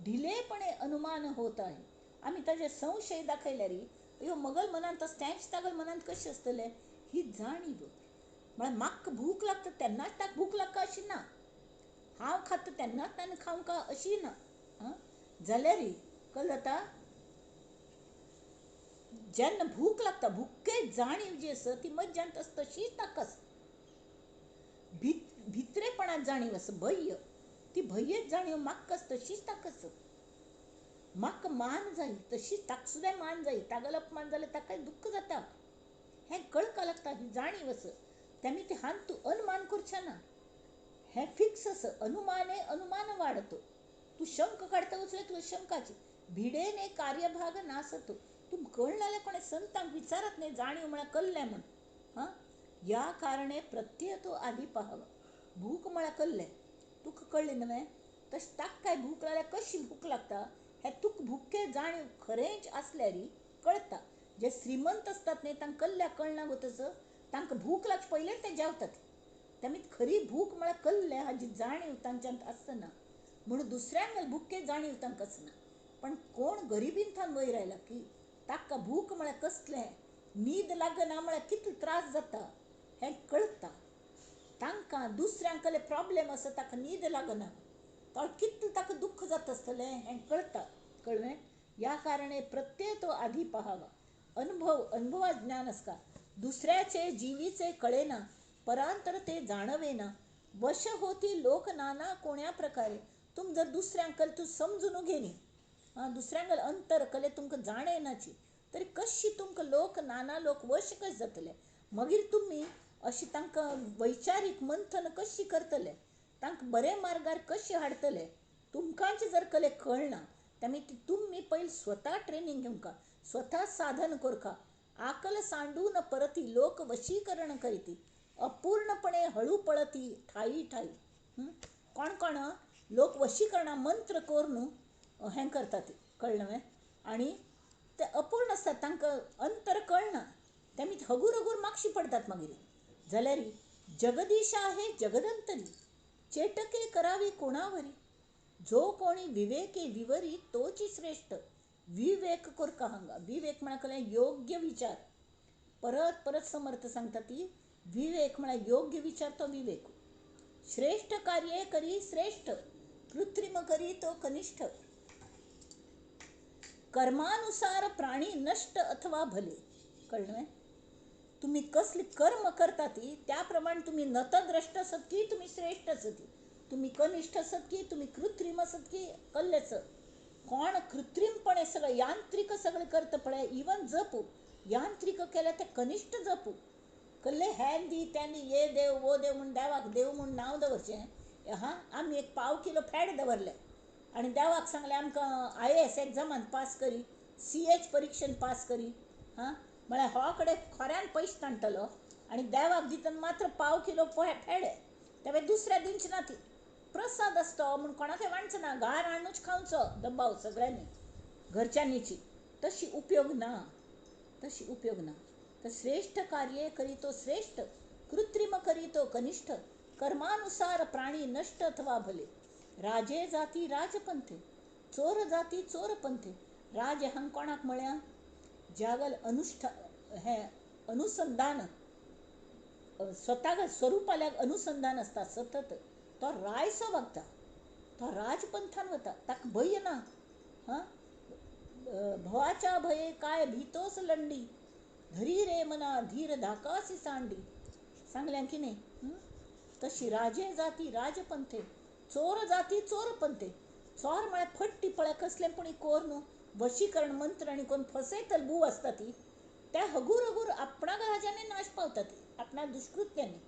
ढिलेपणे अनुमान होत आहे. आमी ताजे संशय दाखयल्यार अयो मगल मनांत तेंच तागेल मनांत कशें आसतलें. ही जाणीव म्हळ्यार म्हाका भूक लागता तेन्नाच ताका भूक लागता अशी ना, हांव खाता तेन्नाच ताणें खावंका अशी ना. जाल्यार कळ्ळें जाता. जेन्ना भूक लागता भुके जाणीव जी आसा ती मज्जांत आसा तशीच ताका आसा. भित्रेपणांत जाणीव आसा भय्य, ती भय्यच जाणीव म्हाका आसा तशीच ताका आसा. म्हाका मान जाय तशी ताका सुद्दां मान जाय, तागेलो अपमान जाल्यार ताका दुख्ख जाता. हें कळका लागता, ही जाणीव आस. तेमी ते हान तूं अनुमान करचें ना. हें फिक्स आस. अनुमाने अनुमान वाढतो. तू शंक काढता वचले तुला शंकाची भिडेने कार्यभाग नासतो. तू कळना जाल्यार कोणें संतांक विचारत नाही, जाणीव म्हळ्यार कल्लें म्हण. हां, या कारणे प्रत्यय तो आधी पाहावा. भूक म्हळ्यार कल्लें, तुका कळ्ळें न्हय. तशें ताका काय भूक लागल्यार कशी भूक लागता हें तुका भुक्के जाणीव खरेंच आसल्यार कळटा. जे श्रीमंत असतात न्ही तांकां कल्ल्या कळना गो तसं. तांकां भूक लागचे पयलेच ते जेवतात. तेमी खरी भूक म्हळ्यार कल्लें हाजी जाणीव तांच्यांत आसना. म्हणून दुसऱ्यांक भुक्के जाणीव तांकां आसना. पण कोण गरिबींतल्यान वयर आयला की ताका भूक म्हळ्यार कसलें, न्हीद लागना म्हळ्यार कितलो त्रास जाता हें कळटा. तांकां दुसऱ्यांक कसले प्रॉब्लेम आसा, ताका न्हीद लागना, तो कितलें ताका दुख्ख जाता आसतलें हें कळटा. कळ्ळें. या कारणे प्रत्यय तो आधी पाहावा. अनुभवा ज्ञान आसता. दुसऱ्याचे जीवीचे कळेना, परांतर ते जाणवेना. वश होती लोक नाना कोण्या प्रकारे. तुम जर दुसऱ्यांक कले तू समजून घे न्ही, दुसऱ्यांक अंतर कले तुमकां जाणेनाची तरी कशी तुमकां लोक नाना लोक वश कशे जातले. मागीर तुमी अशी तांकां वैचारीक मंथन कशी करतले, तांकां बरे मार्गार कशी हाडटले. तुमकांच जर कले कळना तेमी तुमी पयलीं स्वता ट्रेनिंग घेवका, स्वता साधन करका. आकल सांडून परती लोक वशीकरण करीती, अपूर्णपणे हळू पळती ठाई ठाई. कोण कोण लोक वशीकरणा मंत्र करून हें करतात, कळ्ळें. आनी ते अपूर्ण आसतात, तांकां अंतर कळना. तेमी हगूर हगूर मागशी पडटात मागीर. जाल्यार जगदीश आहे जगदंतरी, चेटके करावी कोणावरी. जो कोणी विवेके विवरी तोची श्रेष्ठ. विवेक करका हांगा. विवेक म्हळ्यार योग्य विचार. परत परत समर्थ सांगता ती विवेक म्हळ्यार योग्य विचार, तो विवेक. श्रेष्ठ कार्ये करी श्रेष्ठ, कृत्रिम करी तो कनिष्ठ. कर्मानुसार प्राणी नष्ट अथवा भले. कळ्ळें. तुम्ही कसली कर्म करता ती त्याप्रमाणे तुम्ही नतद्रष्ट असत की तुम्ही श्रेष्ठ असत, तुम्ही कनिष्ठ असत की तुम्ही कृत्रिम असत की कल्लेच. कोण कृत्रिमपणे सगळं यांत्रिक सगळं करतं पळय, इवन जपू यांत्रिक केलं ते कनिष्ठ जपू. कल्ले हें दी तें दी, ये देव वो देव म्हूण देवाक देव म्हूण नांव दवरचें. आमी एक पाव किलो फेड दवरले आनी देवाक सांगलें आमकां IAS एग्जामान पास करी, CH परीक्षेन पास करी. म्हळ्यार हो कडेन खऱ्यान पयशे ताणटलो आनी देवाक दितना मात्र पाव किलो फेडे. तेव्हा दुसऱ्या दिवची ना ती प्रसाद असतो म्हणून कोणाकय वाणचो ना, घार हाडूनच खावचो दबाव सगळ्यांनी घरच्यांनीची. तशी उपयोग ना, तशी उपयोग ना. तर श्रेष्ठ कार्य करी तो श्रेष्ठ, कृत्रिम करी तो कनिष्ठ. कर्मानुसार प्राणी नष्ट अथवा भले. राजे जाती राजपंथे, चोर जाती चोरपंथे. राज हांग कोणाक म्हळ्या, जागल हें अनुसंधान, स्वताक स्वरूपाल्याक अनुसंधान आसता सतत, तो रायसो वागता, तो राजपंथान वता, ताका भय ना. भवाच्या भये काय भितोस लंडी, धरी रे मना धीर धाकासी सांडी. सांगल्या की नाही. तशी राजे जाती राजपंथे, चोर जाती चोरपंथे. चोर म्हळ्यार फट्टी पळय कसलें पुणी कोर न्हू, वशीकरण मंत्र आनी कोण फसयतल बूव आसता ती, त्या हगूर हगूर आपणा राजाने नाश पावतात आपणा दुष्कृत्याने.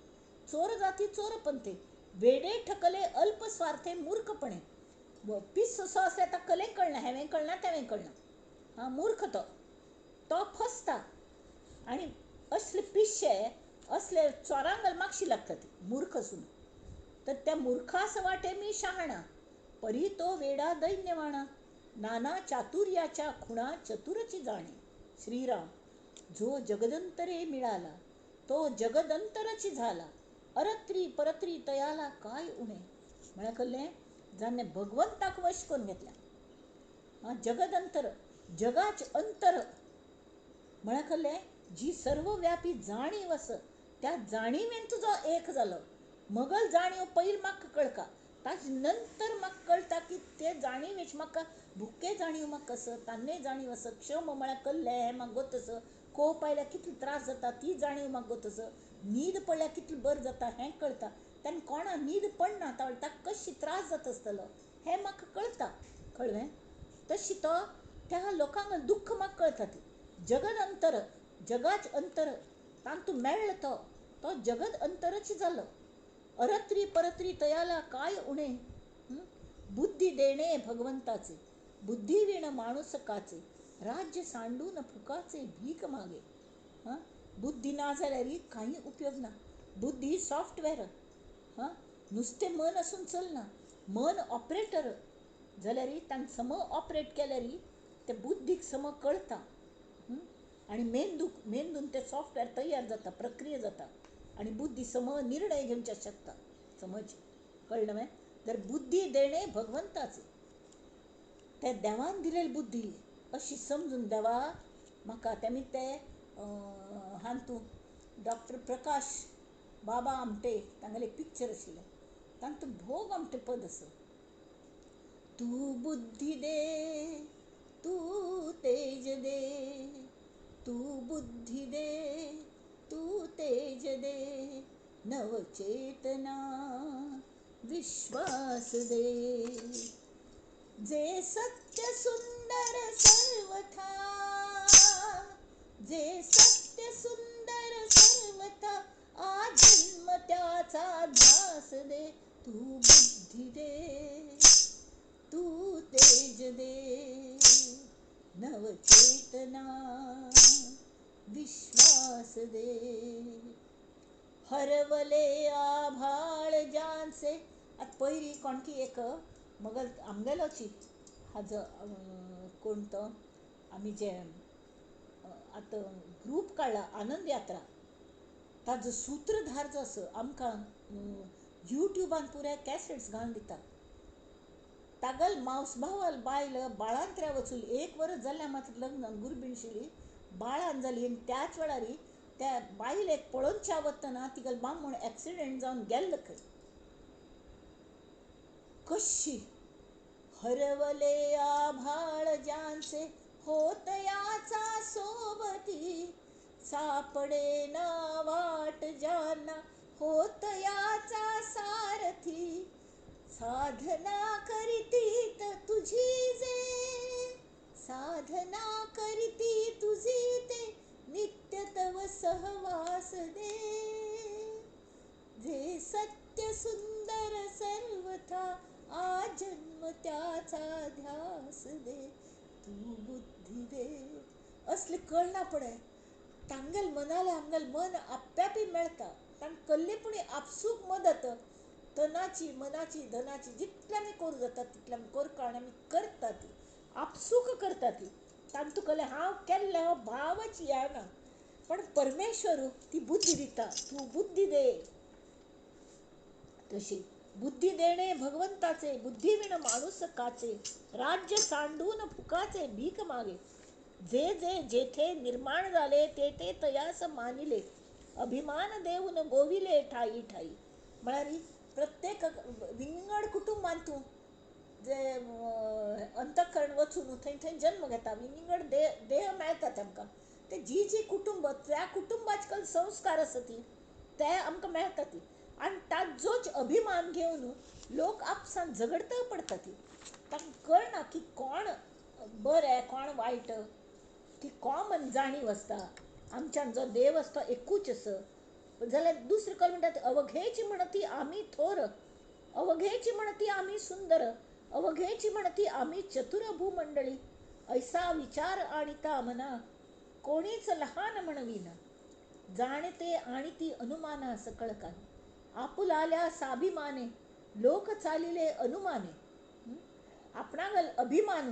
चोर जाती चोरपंथे, वेडे ठकले अल्प स्वार्थे मूर्खपणे. पीस असो असल्या ताका कले कळना, हेवें कळना तेवें कळना. मूर्ख तो फसता. आनी असले पिशे असले चोरांगल मागशी लागतात मूर्ख असून. तर त्या मूर्खास वाटे मी शहाणा, परी तो वेडा दैन्यवाणा. नाना चातुर्याच्या खुणा चतुरची जाणे. श्रीराम. जो जगदंतरे मिळाला तो जगदंतरची झाला, अरत्री परत्री तयाला काय उणे. म्हळ्यार कल्लें, जाणे भगवंताक वश करून घेतल्या. जगदंतर जगाच अंतर म्हळ्यार कल्लें, जी सर्वव्यापी जाणीव आस त्या जाणीवेन तुजो एक जालो. मगल जाणीव पयलीं म्हाका कळका, ताजे नंतर म्हाका कळटा की ते जाणीवेच म्हाका भुके जाणीव म्हाका आस, तान्ने जाणीव आस. क्षम म्हळ्यार कल्लें हें म्हाका गोत आस, कोप आयल्यार कितलो त्रास जाता ती जाणीव म्हाका गोत आस, न्हीद पडल्यार कितलें बरें जाता हें कळटा. तेन्ना कोणा न्हीद पडना ताका कशी त्रास जाता आसतलो हें म्हाका कळटा. कळ्ळें. तशी तो त्या लोकांक दुःख म्हाका कळटा ती जगत अंतर जगाच अंतर तांतू मेळ्ळो तो जगत अंतरच जालो अरत्री परत्री तयाला काय उणे बुद्धी देणे भगवंताचे बुद्धिवीण माणूस काचे राज्य सांडून फुकाचे भीक मागे हां बुद्धी ना जाल्यार काही उपयोग ना बुद्धी सॉफ्टवेअर हां नुसतें मन असून चलना मन ऑपरेटर जाल्यार तांक सम ऑपरेट केल्यार ते बुद्धीक सम कळटा आणि मेंदून ते सॉफ्टवेअर तयार जाता प्रक्रिया जाता आणि बुद्धी सम निर्णय घेवचे शकता समज कळलं मै तर बुद्धी देणे भगवंताचे त्या देवान दिलेली बुद्धी अशी समजून देवा म्हाका तेमी ते हांतू डॉक्टर प्रकाश बाबा आमटे तांगेलें एक पिक्चर आशिल्लें तांतू भोग आमटे पद आसा तू बुद्धी दे तू तेज दे तू बुद्धी दे तू तेज दे नवचेतना विश्वास दे जे सत्य सुंदर सर्वथा जे सत्य सुंदर सर्वथा आजन्म त्याचा ध्यास दे तू बुद्धी दे तू तेज दे नवचेतना विश्वास दे हरवले आभाळ ज्यांचे आता पयली कोणकी एक मगल आमगेलोची हाजो कोण तो आमी जे आतां ग्रूप काडला आनंद यात्रा ताजो सूत्रधार जो आसा आमकां यूट्यूबान पुराय कॅसेट्स घालून दिता तागल मावस भावाल बायल बाळांत्र्या वचून 1 वर्स जाल्ल्या मात लग्न गुरबीणशिली बाळान जाली आनी त्याच वेळार त्या बायलेक पळोवच्या वतना तिगल बामण एक्सिडेंट जावन गेल्लो खंय कशी हरवले आभाळ ज्यांचे होत याचा सोबती सापडे ना वाट ज्यांना होत याचा सारथी साधना करीतीत तुझी जे साधना करीती तुझी ते नित्य तव सहवास दे जे सत्य सुंदर सर्वथा आजन्म त्याचा ध्यास दे तू बुद्धी दे असले कळना पडे तांगेल मनाला आमगेल मन आप्यापी मेळटा तांक कल्लेपुणी आपसूक मदत तनाची मनाची धनाची जितले आमी करूं जाता तितले आमी करता आनी आमी करता ती आपसूक करता ती तांक तुका हांव केल्ले हो भावच येना पण परमेश्वर ती बुद्धी दिता तू बुद्धी दे तशी बुद्धी देणे भगवंताचे बुद्धिवीण माणूस काचे राज्य सांडून फुकाचे भीक मागे जे जे जेथे निर्माण झाले ते ते तयास मानिले अभिमान देऊन गोविले ठाई ठाई म्हळ्यार प्रत्येक विंगड कुटुंबान तूं जे अंतकरण वचून थंय थंय जन्म घेता विंगड देह मेळटा आमकां ते जी जी कुटुंब त्या कुटुंबाचे संस्कार आसा ती ते आमकां मेळटा ती आनी ताजोच अभिमान घेवन लोक आपसान झगडता पडटा ती तांकां कळना की कोण बरें कोण वायट ती कॉमन जाणीव आसता आमच्यान जो देव आसता एकूच आसा जाल्यार दुसरें कळ म्हणटा अवघेची म्हणती आमी थोर अवघेची म्हणती आमी सुंदर अवघेची म्हणती आमी चतुर भूमंडळी ऐसा विचार आणिता मना कोणीच लहान म्हणविना जाणते आणि ती अनुमाना सकळ काही आपुलाल्या साभिमाने लोक चालिले अनुमाने आपणागल अभिमान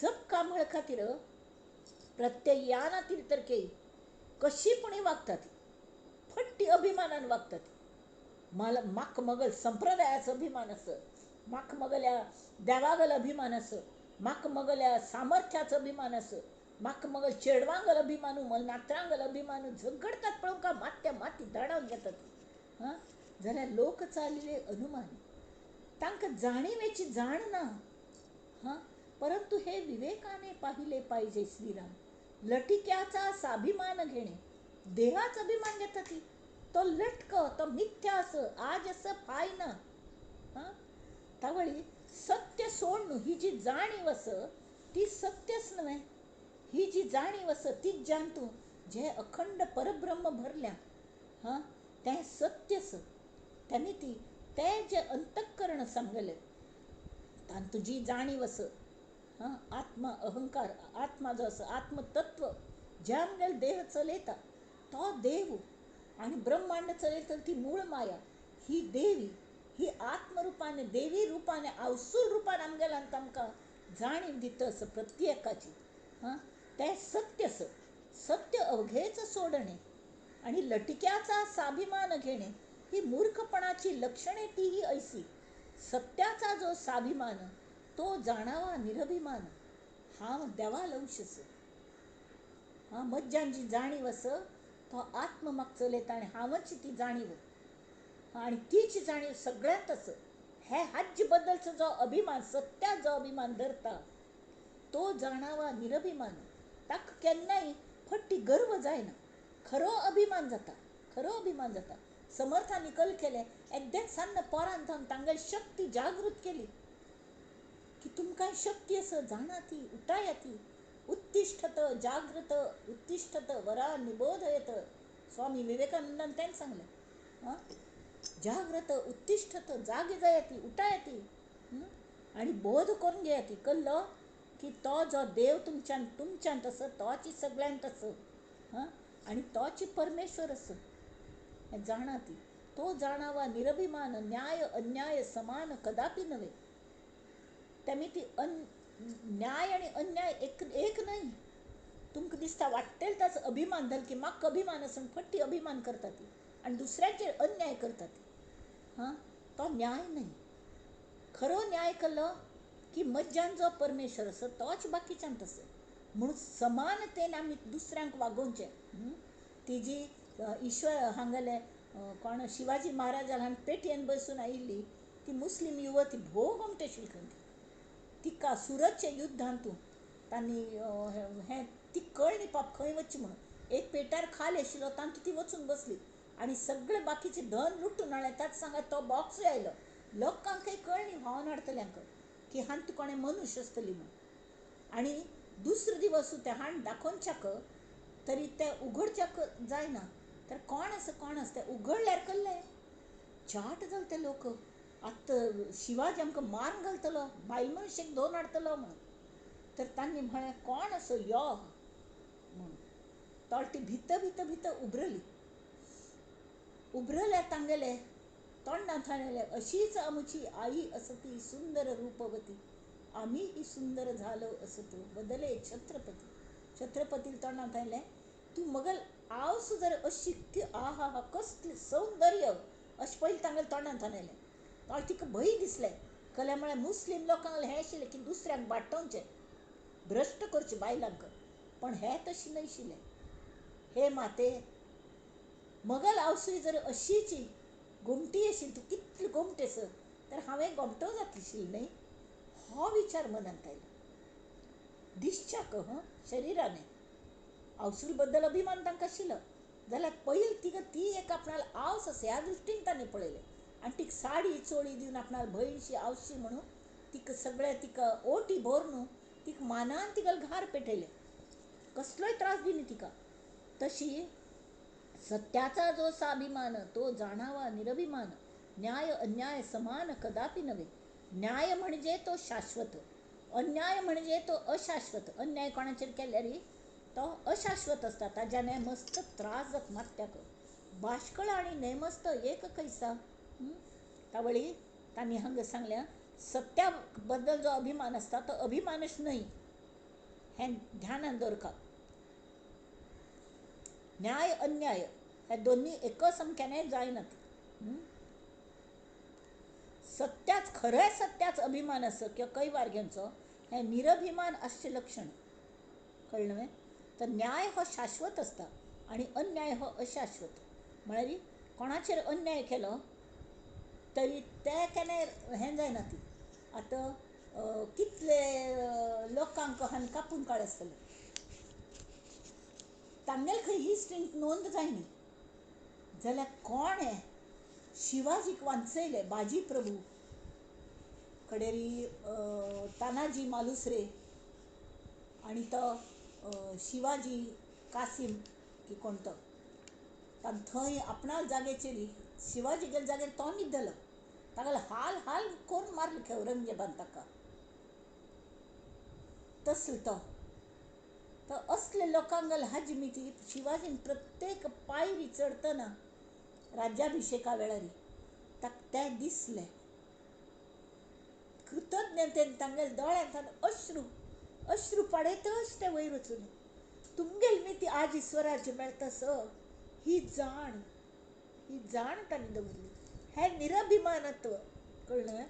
जप कांबळ खातीर प्रत्ययानातील तर के कशीपणी वागतात फट्टी अभिमानान वागतात मला म्हाक मगल संप्रदायाचो अभिमान आस म्हाक मगल्या देवागल अभिमान आस म्हाक मगल्या सामर्थ्याचो अभिमान आस म्हाक मगल चेडवांगल अभिमानू मल नात्रांगल अभिमानू झगडतात पळोवंक मात्या माती धाडावन घेतात हां जाल्यार लोक चालिले अनुमान तांकां जाणीवेची जाण ना हां परंतु हे विवेकाने पाहिले पाहिजे श्रीराम लटिक्याचा स्वाभिमान घेणे देहाचा अभिमान घेता ती तो लटक तो मिथ्या आस आज असं फायना हां तावळी सत्य सोडणं ही जी जाणीव आस ती सत्यच नव्हे. ही जी जाणीव आसा तीच जाण तूं. जे अखंड परब्रह्म भरल्या हां तें सत्यच. त्यांनी ती तें जे अंतःकरण सांगलें तान तुजी जाणीव आसा. आत्मा अहंकार आत्मा जो आसा आत्मतत्व ज्या आमगेलो देह चलयता तो देव आनी ब्रह्मांड चलयता ती मूळ माया ही देवी ही आत्मरुपाने देवी रुपाने अवसूल रुपान आमगेल्यान तांकां जाणीव दिता आसा प्रत्येकाची. तें सत्य आसा. सत्य अवघेच सोडणे आणि लटक्याचा स्वाभिमान घेणे ही मूर्खपणाची लक्षणे तीही ऐसी. सत्याचा जो स्वाभिमान तो जाणावा निरभिमान हांव देवाल अंश आसा. मज्जान जी जाणीव आसा तो आत्म म्हाका चलयता आनी हांवच ती जाणीव आनी तीच जाणीव सगळ्यांत आसा. हे हाज्य बद्दलचो जो अभिमान सत्यात जो अभिमान धरता तो जाणावा निरभिमान. ताका केन्नाय फट्टी गर्व जायना. खरो अभिमान जाता. खरो अभिमान जाता. समर्थांनी कल केलें एकदेंच सान्न पोरान जावन तांगेली शक्ती जागृत केली की तुमकां शक्ती आसा जाणा ती उठाया ती. उत्तिष्ठत जागृत उत्तिष्ठत वरा निबोधयत. स्वामी विवेकानंदान तें सांगलें. जागृत उत्तिष्ठत जागी जाया ती उठाया ती आनी बोध करून घेया ती. कल्लो की तो जो देव तुमच्यांत आसा तोच सगळ्यांत आसा आनी तोच परमेश्वर आसा हें जाणा ती. तो जाणावा निरभिमान न्याय अन्याय समान कदापि नव्हे. तेमी ती न्याय आनी अन्याय एक न्हय. तुमकां दिसता वाट्टेल ताचो अभिमान धर की म्हाका अभिमान आसा फट्टी अभिमान करता ती आनी दुसऱ्याचेर अन्याय करता ती. तो न्याय न्हय. खरो न्याय केलो की मज्जान जो परमेश्वर आसा तोच बाकीच्यांत आसा म्हणून समानतेन आमी दुसऱ्यांक वागोवचें. ती जी ईश्वर हांगेले कोण शिवाजी महाराज हांगा पेटयेन बसून आयिल्ली ती मुस्लीम युवती भोव गोमटी आशिल्ली खंय तिका सुरतच्या युद्धांतूं तांणी हें ती कळ्ळी पाप खंय वचचें म्हणून. एक पेटार खाली आशिल्लो तातूंत ती वचून बसली आनी सगळें बाकीचें धन लुट्टून हाडलें. ताच सांगात तो बॉक्सूय आयलो. लोकांकय कळ्ळी व्हांवन हाडटल्यांक की हांत कोणें मनुश्य आसतली म्हूण. आनी दुसरो दिवस तें हांण दाखोवच्याक तरी तें उगडच्याक जायना. तर कोण आसा तें उगडल्यार कळ्ळें चाट जाले ते लोक. आतां शिवाजी आमकां मारून घालतलो बायल मनशेक धरून हाडटलो म्हणून. तर तांणी म्हळें कोण असो यो म्हणून. तो ती भितर उबरली. उबरल्यार तांगेले तोंडांत हाडलें अशीच आमची आई असती सुंदर रूपवती आम्ही ही सुंदर झालो असतो बदले छत्रपती. छत्रपती तोंडांत हाडलें तूं मगल हांव सुद्दां अशी ती आहा हा कसली सौंदर्य अशें पयलीं तांगेले तोंडांत हाडलें. तो तिका भंय दिसलें. कळ्ळें म्हळ्यार मुस्लीम लोकांक हें आशिल्लें की दुसऱ्यांक बाटोवचें भ्रश्ट करचें बायलांक. पण हें तशें नाशिल्लें. हे माते मगल आवसूय जर अशीच गोमटी आशिल्ली तूं कितली गोमटी आसा तर हांवें गोमटो जातली आशिल्ली न्हय हो विचार मनांत आयलो. दिसच्याक शरिराने आवसूल बद्दल अभिमान तांकां आशिल्लो जाल्यार पयलीं ती एक आपणाल आवस आसा ह्या दृश्टीन तांणी पळयलें. आनी तिका साडी चोळी दिवन आपणाल भयणशी आवशी म्हणून तिका सगळें तिका ओटी भरून तिका मानान तिगेले घार पेटयलें. कसलोय त्रास दिना तिका. तशी सत्याचा जो स्वाभिमान तो जाणावा निरभिमान न्याय अन्याय समान कदापि नव्हे. न्याय म्हणजे तो शाश्वत अन्याय म्हणजे तो अशाश्वत. अन्याय कोणाचेर केल्यार तो अशाश्वत आसता ताज्या नेमस्त त्रास जाता मात्याक. बाश्कळ आनी नेमस्त एक कैसा. तावळी तांणी हांगा सांगल्या सत्या बद्दल जो अभिमान आसता तो अभिमानच न्हय हें ध्यानान दवरता. न्याय अन्याय हे दोन्ही एकच सामकें जायनात. सत्याच खऱ्या सत्याच अभिमान आसा किंवा कैवार घेवचो हें निरभिमान आसचें लक्षण. कळ्ळें न्हय. तर न्याय हो शाश्वत आसता आनी अन्याय हो अशाश्वत. म्हळ्यार कोणाचेर अन्याय केलो तरी तें केन्नाय हें जायना ती. आतां कितले लोकांक हांवें कापून काडले आसतले तांगेले खंय हिस्ट्रीन नोंद जायनी जाल्यार कोणें शिवाजीक वांचयलें बाजी प्रभू कडेरी तानाजी मालुसरे आणि तो शिवाजी कासिम की कोणतं थंय आपणाल जागेचेरी शिवाजी गेले जाग्यार तो न्हिदलो ताका हाल हाल करून मारले औरंगजेबान ताका तसलो तो असले लोकांक हाजिमिती शिवाजीन प्रत्येक पायरी चढतना राज्याभिषेका वेळारी ताका तें दिसलें कृतज्ञतेन तांगेले दोळ्यांतल्यान अश्रू पडयतच ते वयर वचून तुमगेली मिती आज ईश्वराचे मेळटस ही जाण तांणी दवरली हें निरभिमानत्व कळ्ळें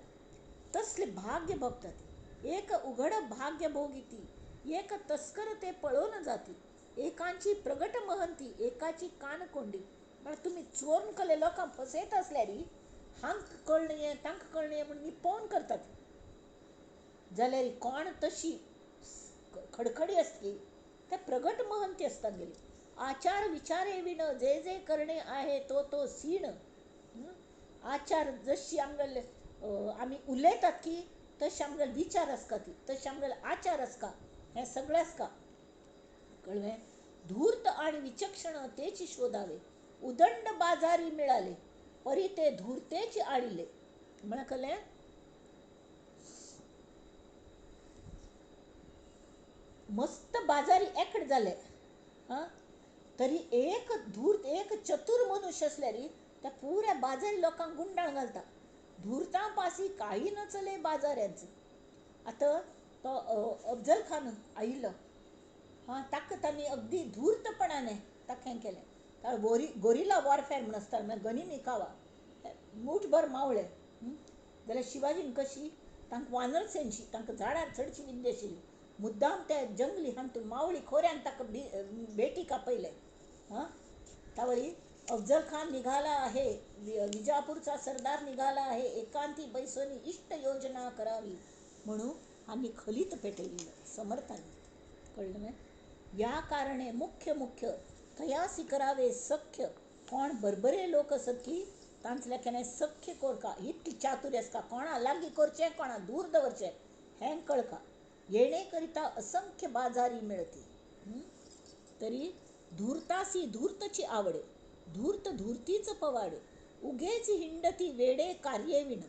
तसले भाग्य भोगतात एक उघड भाग्य भोगी ती एक तस्कर ते पळोवन जाती एकांची प्रगट महंती एकाची कान कोंडी म्हळ्यार तुमी चोरून कले लोकांक फसयत आसल्यार हांक कळ्ळें तांकां कळ्ळें म्हूण निपोवन करतात जाल्यार कोण तशी खडखडी असली ते प्रगट महंती असतात गेली आचार विचारे विण जे जे करणे आहे तो सीण आचार जशी आमगेले आमी उलयतात की तशें आमगेले विचार आसता ती तशें आमगेले आचार आसता हें सगळें आसता कळ्ळें धूर्त आणि विचक्षण तेची शोधावे उदंड बाजारी मिळाले परी ते धूर्तेची आडिले म्हळ्यार कळ्ळें मस्त बाजारी एकड जाले हां तरी एक धूर्त एक चतुर मनुष्य असल्यार त्या पुऱ्या बाजारी लोकांक गुंडाळ घालता धूर्तां पासी काही न चले बाजाऱ्यांचं आतां तो अफजल खान आयिल्लो हां ताका तांणी अगदी धूर्तपणाने ताका हें केलें गोरिला वॉरफेअर म्हण आसता म्हळ्यार गनिमी कावा मूठभर मावळे जाल्यार शिवाजीन कशी तांकां वानरसेनशी तांकां झाडार चडची विद्या आशिल्ली मुद्दाम त्या जंगली हातून मावळी खोऱ्यान ताका बेटी कापयले हां त्यावेळी अफजल खान निघाला आहे विजापूरचा सरदार निघाला आहे एकांती बैसोनी इष्ट योजना करावी म्हणून आम्ही खलीत पेटयलेलं समर्थांनी कळलं नाही या कारणे मुख्य थयासी करावे सख्य कोण बरबरे लोक असत की तांचल्या केन्नाय सख्य कोरका इतकी चातुर्य आसता कोणा लागीं करचें कोणा दूर दवरचें हें कळका येणे करिता असंख्य बाजारी मिळती तरी धूर्तासी धूर्तची आवडे धूर्त धूर्तीच पवाडे उगेच हिंडती वेडे कार्ये विण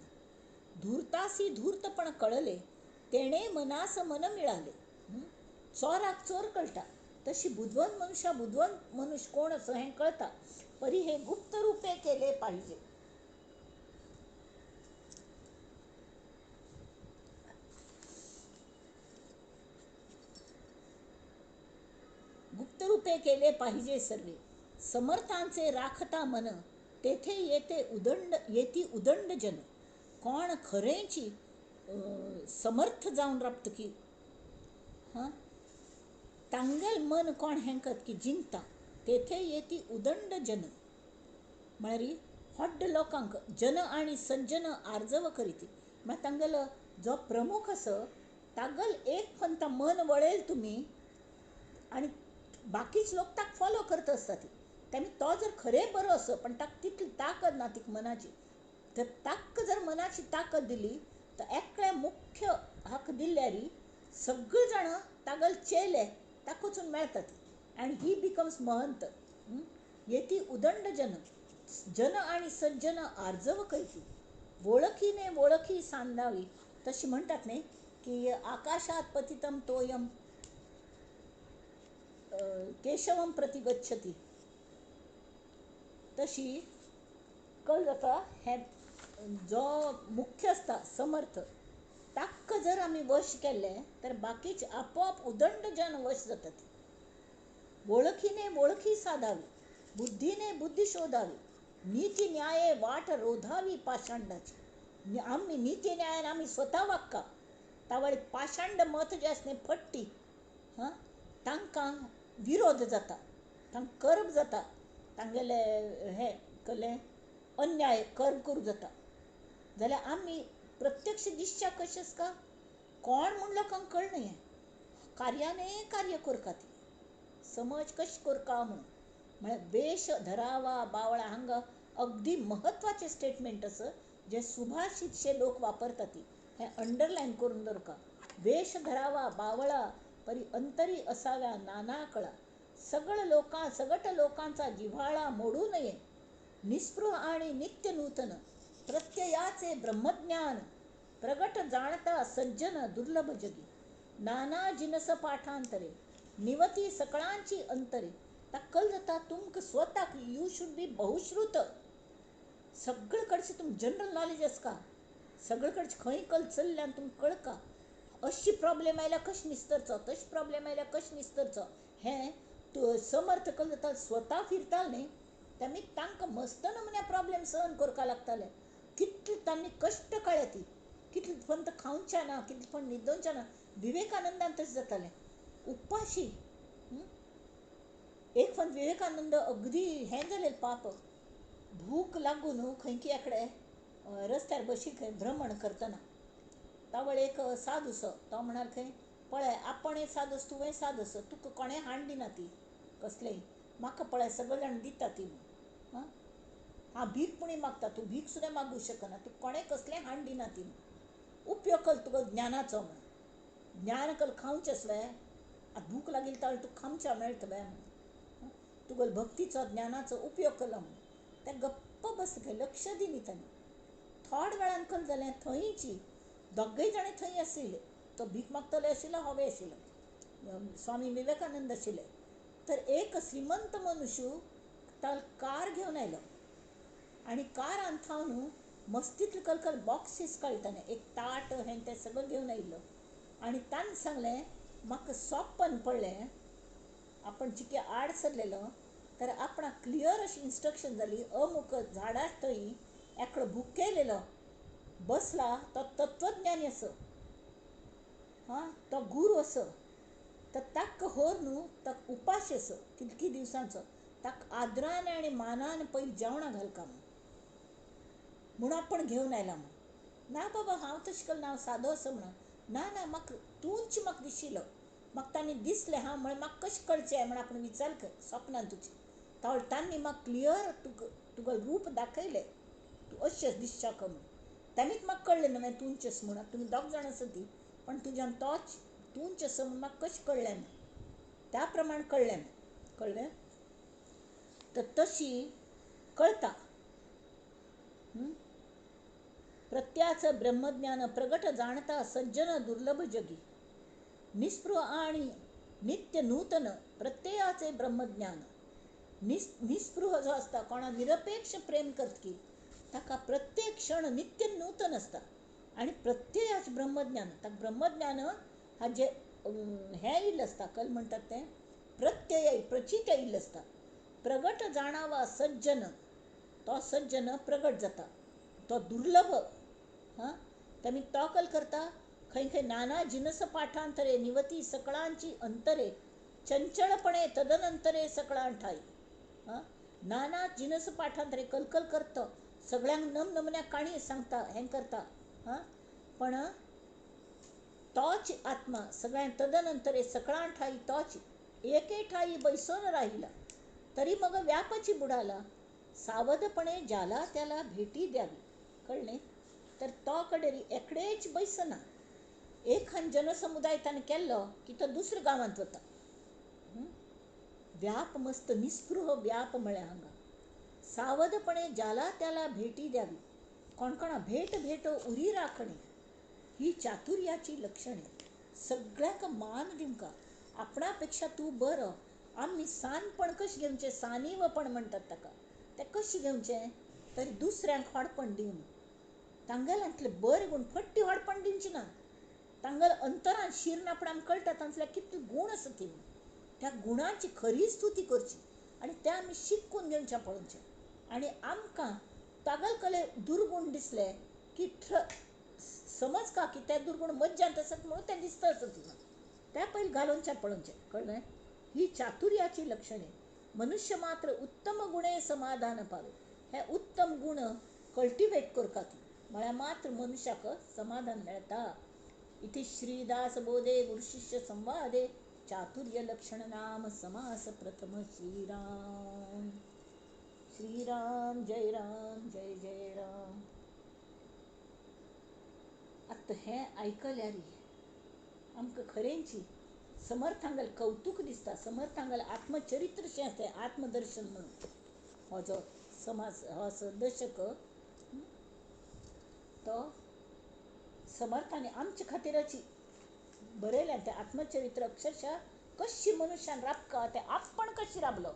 धूर्तासी धूर्तपण कळले तेणे मनास मन मिळाले चोराक चोर कळटा तशी बुद्धवंत मनुष्य कोण असं हें कळता परी हे गुप्त रूपे केले पाहिजे गुप्त रूपे केले पाहिजे सर्वे समर्थांचे राखता मन तेथे येती उदंड जन कोण खरेची समर्थ जाऊन राबत की हां तांगेल मन कोण हेंकत की जिंकता तेथे येती उदंड जन म्हळ्यार व्हड लोकांक जन आणि सज्जन आर्जव करीती म्हळ्यार तांगेल जो प्रमुख असो तागल एक फंता मन वळेल तुमी आणि बाकीच लोक ताका फॉलो करत असतात तेमी तो जर खरें बरो असो पण ताका तितली ताकद ना ती मनाची तर ताका जर मनाची ताकद दिली तर एकल्या मुख्य हाक दिल्यार सगळीं जाणां तागल चेले ताका वचून मेळटात आनी ही बिकम्स महंत येती उदंड जन आणि सज्जन आर्जव करती वळखीने वळखी सांदावी तशी म्हणतात न्ही की आकाशात पतितम तोयम केशवम प्रति गच्छति तशी कळ जाता हे जो मुख्य असता समर्थ ताका जर आमी वश केले तर बाकीचे आपोआप उदंड जन वश जातात वळखीने वळखी साधावी बुद्धीने बुद्धी शोधावी नीती न्याये वाट रोधावी पाषांडाची आम्ही नीती न्यायान आम्ही स्वता वागका तावळी पाषांड मत जे असणे फट्टी हां तांकां विरोध जाता तांकां कर्ब जाता तांगेले हे कले अन्याय कर्ब करूं जाता जाल्यार आमी प्रत्यक्ष दिसच्या कशें आसता कोण म्हूण लोकांक कळना हें कार्याने कार्य करता ती समज कशी करता म्हणून म्हळ्यार वेश धरावा बावळा हांगा अगदी महत्वाचे स्टेटमेंट असं जे सुभाषितशे लोक वापरतात ती हें अंडरलायन करून दवरका वेश धरावा बावळा परी अंतरी असाव्या नाना कळा. सगट लोकांचा जिव्हाळा मोडू नये. निस्पृह आणि नित्य नूतन प्रत्ययाचे ब्रह्मज्ञान प्रगट जाणता सज्जन दुर्लभ जगी. नाना जिनस पाठांतरे निवती सकळांची अंतरे. कल जाता तुमक स्वतः यू शुड बी बहुश्रुत. सगळीकडचे तुम जनरल नॉलेज आस का, सगळीकडचे खंय कल चल्ल्यान तुमक कळ का, अशी प्रॉब्लेम आयल्या कशें निस्तरचो, तशी प्रॉब्लेम आयल्या कशें निस्तरचो, हें तूं समर्थ कल जाता स्वता फिरताले न्ही तेमी तांकां मस्त नमुन्या प्रॉब्लेम सहन करपा लागताले. कितले तांणी कश्ट काळ्या ती, कितले फक्त खावच्या ना, कितले पण न्हिदोवच्या ना. विवेकानंदान तशें जातालें उपाशी. एक फन विवेकानंद अगदी हें जालें पाप, भूक लागून खंयकी एकडे रस्त्यार बशी खंय भ्रमण करतना तावळ एक सादूसो तो म्हणाल खंय पळय आपण सादूस तुवें सादूस तुका कोणें हाड दिना ती कसलेय, म्हाका पळय सगळे जाण दिता ती. हांव भीक पुणी मागता, तूं भीक सुद्दां मागूं शकना, तूं कोणें कसलें हाड दिना ती. उपयोग कर तुका ज्ञानाचो म्हण, ज्ञान कल खावचें सवय, आतां भूक लागील तावळ तूं खावच्या मेळटा बाय म्हण, तुगेल भक्तीचो ज्ञानाचो उपयोग केलो म्हण. ते गप्प बसले लक्ष दिली ताणें. थोड्या वेळान कल जालें थंयची दोगय जाणी थंय आशिल्ले. तो भीक मागतले आशिल्लो, होवे आशिल्लो, स्वामी विवेकानंद आशिल्ले. तर एक श्रीमंत मनुष्य ताल कार घेवन आयलो आनी कारान थावन मस्तीतले कलकल बॉक्सीस काडटाले, एक ताट हें तें सगळं घेवन आयिल्लो. आनी ताणें सांगलें म्हाका सोप्पन पडलें, आपण चिके आड सरलेलो तर आपणाक क्लियर अशी इन्स्ट्रक्शन जाली, अमुक झाडार थंय एकलो भुकेलेलो बसला, तो तत्वज्ञानी असो, तो गुरू असो, तर ताका होर न्हू ताका उपाशी असो कितकी दिवसांचो, ताका आदरान आनी मानान पयलीं जेवणां घालका म्हूण आपण घेवन आयला म्हूण. ना बाबा हांव तशें केलें ना, हांव सादो असो म्हणून. ना ना म्हाका तूंच म्हाका दिशिल्लो, म्हाका तांणी दिसलें हांव म्हळें म्हाका कशें कळचें म्हण आपण विचार कर सपनान तुजें. तावळ तांणी म्हाका क्लियर तुगेलें रूप दाखयलें, तूं अशेंच दिसच्याक म्हूण. तांणीच म्हाका कळलें न्हू तुंचेस म्हूण, तुमी दोग जाण आसा ती, पण तुज्यान तोच तुंच असो म्हूण म्हाका कशें कळलें म्हूण. त्या प्रमाण कळलें कळ्ळें. तर तशी कळटा प्रत्याचं ब्रह्मज्ञान प्रगट जाणता सज्जन दुर्लभ जगी. निस्पृह आणि नित्य नूतन प्रत्ययाचे ब्रह्मज्ञान. निस्पृह जो असता, कोणा निरपेक्ष प्रेम करतकी ताका प्रत्येक क्षण नित्य नूतन असता. आणि प्रत्ययाचे ब्रह्मज्ञान, ताका ब्रह्मज्ञान हाजे हें येयल्लें आसता, कल म्हणटात तें प्रत्यय प्रचित येयल्लें आसता. प्रगट जाणावा सज्जन, तो सज्जन प्रगट जाता, तो दुर्लभ. तेमी तो कल करता खंय खंय नाना जिनस पाठांतरे निवती सकळांची अंतरे चंचळपणे तदनंतरे सकळां ठाई. नाना जिनस पाठांतरे कलकल करता, सगळ्यांक नमनमन्या काणी सांगता, हें करता, पण तोच आत्मा सगळ्यांक तदनंतरे सकळां ठाई तोच एके ठाई बैसून राहिला, तरी मग व्यापाची बुडाला. सावधपणे ज्याला त्याला भेटी द्यावी. कळले. तर तो कडेरी एकडेच बैसना, एखान जनसमुदाय ताणें केल्लो की तो दुसऱ्या गांवांत वता. व्याप मस्त निस्पृह व्याप म्हळ्यार हांगा सावधपणे ज्याला त्याला भेटी द्यावी. कोणकोणा भेट उरी राखणे ही चातुर्याची लक्षणे. सगळ्याक मान दिवका, आपणापेक्षा तूं बरो. आमी सानपण कशें घेवचें, सानिवपण म्हणटात ताका, तें कशें घेवचें, तरी दुसऱ्यांक होडपण दिवन. तांगेल्यांतले बरे गूण फट्टी होडपण दिवचें ना. तांगेल अंतरान शिरनापण कळटा तांतले कितले गूण आसा ती, त्या गुणांची खरी स्तुती करची आनी तें आमी शिकून घेवचें पळोवचें. आनी आमकां तागेल कले दुर्गूण दिसले की समज का की ते दुर्गूण मज्जांत आसत म्हणून तें दिसता आसत तुका, तें पयलीं घालोवचें पळोवचें. कळ्ळें. ही चातुर्याची लक्षणे. मनुष्य मात्र उत्तम गुणे समाधान पावे. हे उत्तम गुण कल्टिवेट करता ती म्हळ्यार मात्र मनुष्याक समाधान मेळटा. इति श्रीदास बोधे गुरुशिष्य संवादे चातुर्य लक्षण नाम समास प्रथम. श्रीराम श्रीराम जय राम जय जय राम. आतां हें आयकल्यार आमकां खरेंची समर्थांगल कौतुक दिसता, समर्थांगल आत्मचरित्रशें असते, आत्मदर्शन म्हणून हो जो समाज हो दशक तो समर्थांनी आमच्या खातीराची बरयल्या ते आत्मचरित्र अक्षरशः कशी मनशान राबका ते आपण कशी राबलो,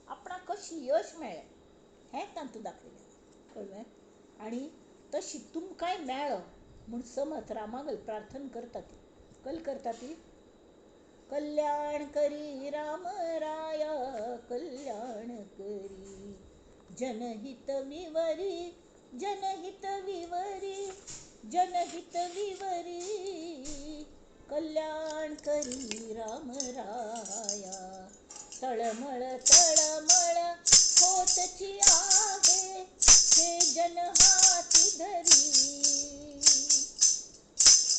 आपणाक कशी यश मेळ्ळें हें तांतूं दाखयलें, कळ्ळें. आनी तशी तुमकांय मेळ्ळो म्हूण समर्थ रामागल प्रार्थना करता ती, करता ती कल्याण करी राम राया कल्याण करी, जनहित विवरी जनहित विवरी जनहित विवरी, कल्याण करी राम राया. तळमळ तळमळ होतची आहे हे जन हाती धरी,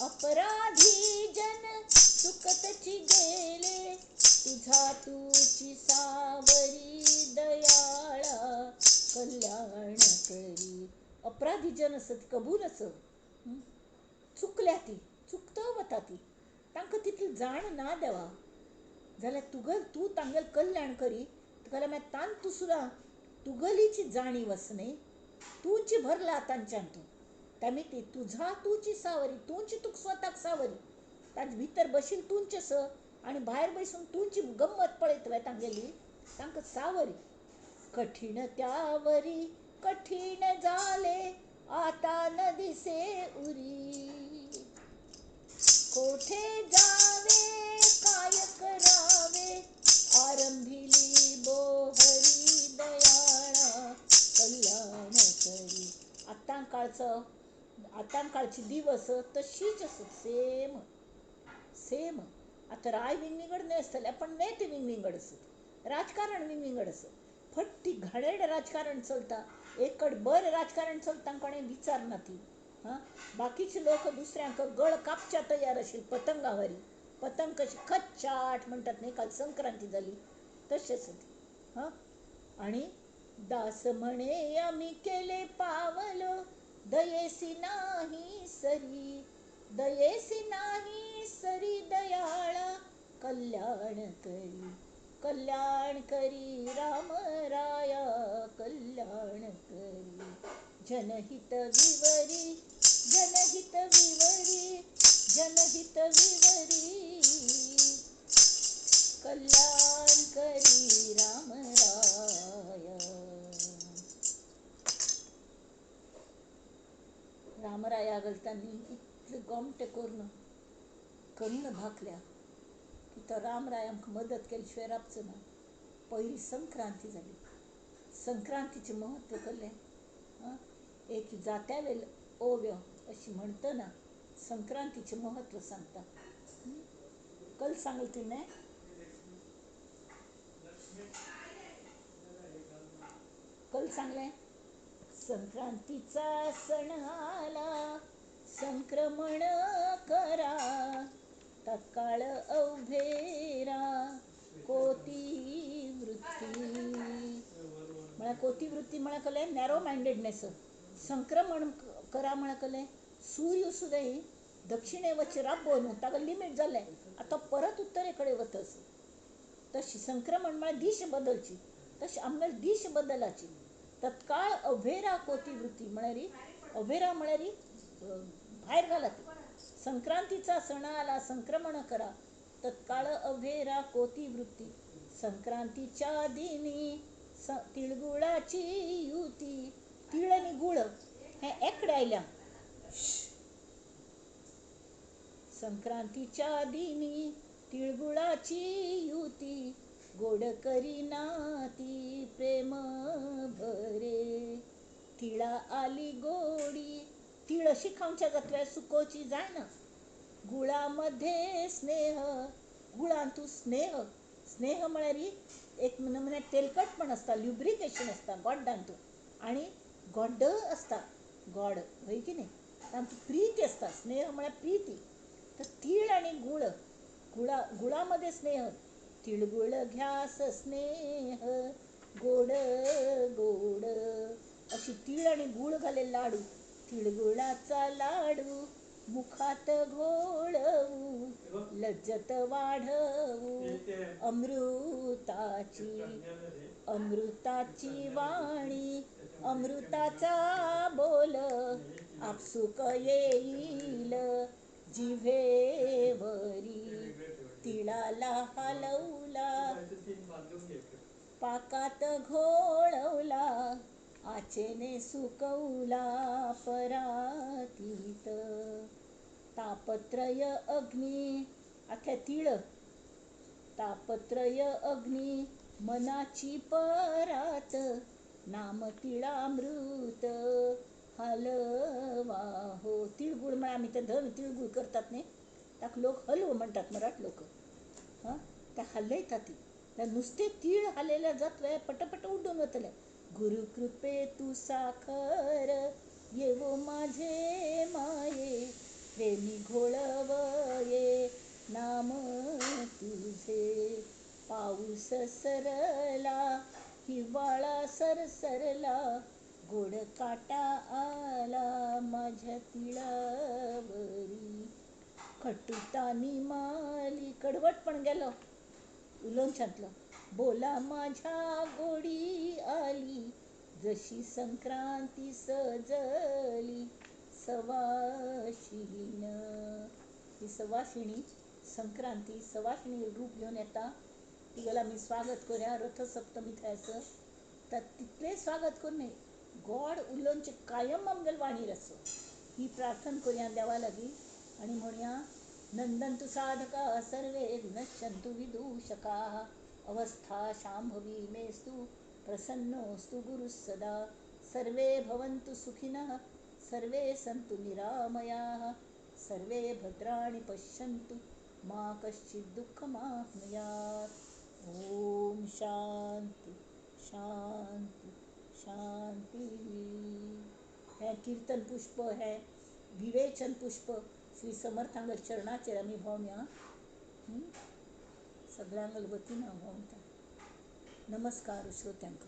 अपराधी जन सुकतची गेले तुझा तुची सावरी दयाळा कल्याण करी. अपराधी जन असत कबूल असत चुकल्या ती चुकतो वता ती तांकां तितली जाण ना देवा जाल्यार तूं तांगेल कल्याण करी, तुका मागीर तांतू सुद्दां तुगलीची जाणीव आसा न्ही, तूंची भरला तांच्यान तूं त्यामी ती तुझा तुची सावरी, तूंची तुका स्वताक सावरी, तांचे भितर बशीन तूंचे स आनी भायर बसून तूंची गंमत पळयत वय तांगेली, तांकां सावरी. कठीण त्यावरी कठीण झाले आता न दिसे उरी, कोठे जावे काय करावे आरंभिली बोहरी दयाळा कल्याण करी. आतांकाळची दिवस तशीच असत सेम सेम. आता राय विंगड न्हेसतले पण नेते विंगड असत, राजकारण विंगड असत, फट्टी घाणेरडें राजकारण चलता, एक कड बरें राजकारण चलता कोणें विचारना ती. बाकीचे लोक दुसऱ्यांक गळ कापच्या तयार आशिल्ले पतंगावरी, पतंग कशी खच्चाट म्हणटात न्ही, काल संक्रांती जाली तशेंच ती. आनी दास म्हणे आमी केले पावलो दयेसी नाही सरी, दयेसी नाही सरी दयाळा कल्याण करी, कल्याण करी राम राया कल्याण करी. जनहित विवरी जनहित विवरी जनहित विवरी, कल्याण करी राम राया. रामराया घालतानी इतले गोमटे करून भाकल्या की तो रामराय आमकां मदत केली शिवाय राबचो ना. पयली संक्रांती जाली, संक्रांतीचें महत्व केलें. एक जात्या वेल ओव्यो अशी म्हणटना संक्रांतीचें महत्व सांगता. कल सांगलें तिने कल सांगलें संक्रांतीचा सण आला संक्रमण करा, तत्काळ अवघेरा कोतिवृत्ती. म्हळ्यार कोतिवृत्ती म्हळ्यार कळ्ळें नॅरो मायंडेडनेस. संक्रमण करा म्हळ्यार कळ्ळें सूर्य सुद्दां दक्षिणे वच्चे राबो न्हू, ताका लिमीट जालें, आतां परत उत्तरे कडेन वतस. तशी संक्रमण म्हळ्यार दिश बदलची, तशी आमगेली दिश बदलाची. तत्काळ अभेरा कोतिवृत्ती म्हळ्यार अभेरा म्हळ्यार भायर घाला ती. संक्रांतीचा सण आला संक्रमण करा, तत्काळ अभेरा कोतिवृत्ती. संक्रांतीच्या दिनी तिळगुळाची युती, तीळ आनी गुळ हे एकडे आयल्या. संक्रांतीच्या दिनी तिळगुळाची युती, गोड करीना ती प्रेम भरे. तिळा आली गोडी, तीळ अशी खावच्या जातल्या सुकोवची जायना. गुळामध्ये स्नेह, गुळांतू स्नेह, स्नेह म्हळ्यार एक नमुने तेलकटपण आसता, ल्युब्रिकेशन आसता गोड्डांतू, आनी गोड्ड आसता गोड हय की न्ही, तांतू प्रीती आसता. स्नेह म्हळ्यार प्रीती. तर तीळ आनी गुळ, गुळामध्ये स्नेह, तिळगुळ घ्यास स्नेह गोड गोड. अशी तीळ आनी गुळ घाले लाडू, तिळगुळाचा लाडू मुखात घोळवू लज्जत वाढवू अमृताची अमृताची वाणी अमृताचा बोल आपसुक येईल जिव्हेवरी तिळाला हलवला पाकात घोळवला आचेने सुकवला परातीत तापत्रय अग्नी अख्या तिळ तापत्रय अग्नी मनाची परात नाम तिळामृत हलवा हो. तिळगुळ म्हणा आम्ही तर धन तिळगुळ करतात नाही ताक लोक हलव म्हणतात मराठ लोक. हां त्या हलयतात ती त्या नुसते तीळ हालेल्या जातले पटपट उडून वतले. गुरुकृपे तू साखर येवो माझे माये प्रेमी घोळवये नाम तुझे. पाऊस सरला हिवाळा सरसरला गोड काटा आला माझ्या तिळावरी खटुता निमाली कडवट पण गेलो उलोंछातलं बोला माझ्या गोडी आली जशी संक्रांती सजली सवाशिण. ही सवाशिणी संक्रांती सवाशिणी रूप घेऊन येता तिला मी स्वागत करूया रथसप्तमी थायसं तर तिथले स्वागत करून गॉड उलोंचे कायम आमगेल वाणी असो ही प्रार्थना करूया देवा लागी आणि म्हणूया नंदन्तु साधका सर्वे विनश्यन्तु विदूषकाः अवस्था शाम्भवी मेस्तु प्रसन्नोऽस्तु गुरुः सदा सर्वे भवन्तु सुखिनः सर्वे सन्तु निरामयाः सर्वे भद्राणि पश्यन्तु मा कश्चित् दुःखमाप्नुयात्. ओम शांति शांति शांति. है कीर्तन पुष्प है विवेचन पुष्प श्री समर्थांगल चरणाचेर आमी भोवया सगळ्यांगल वतीन हांव भोंवता. नमस्कार श्रोत्यांक.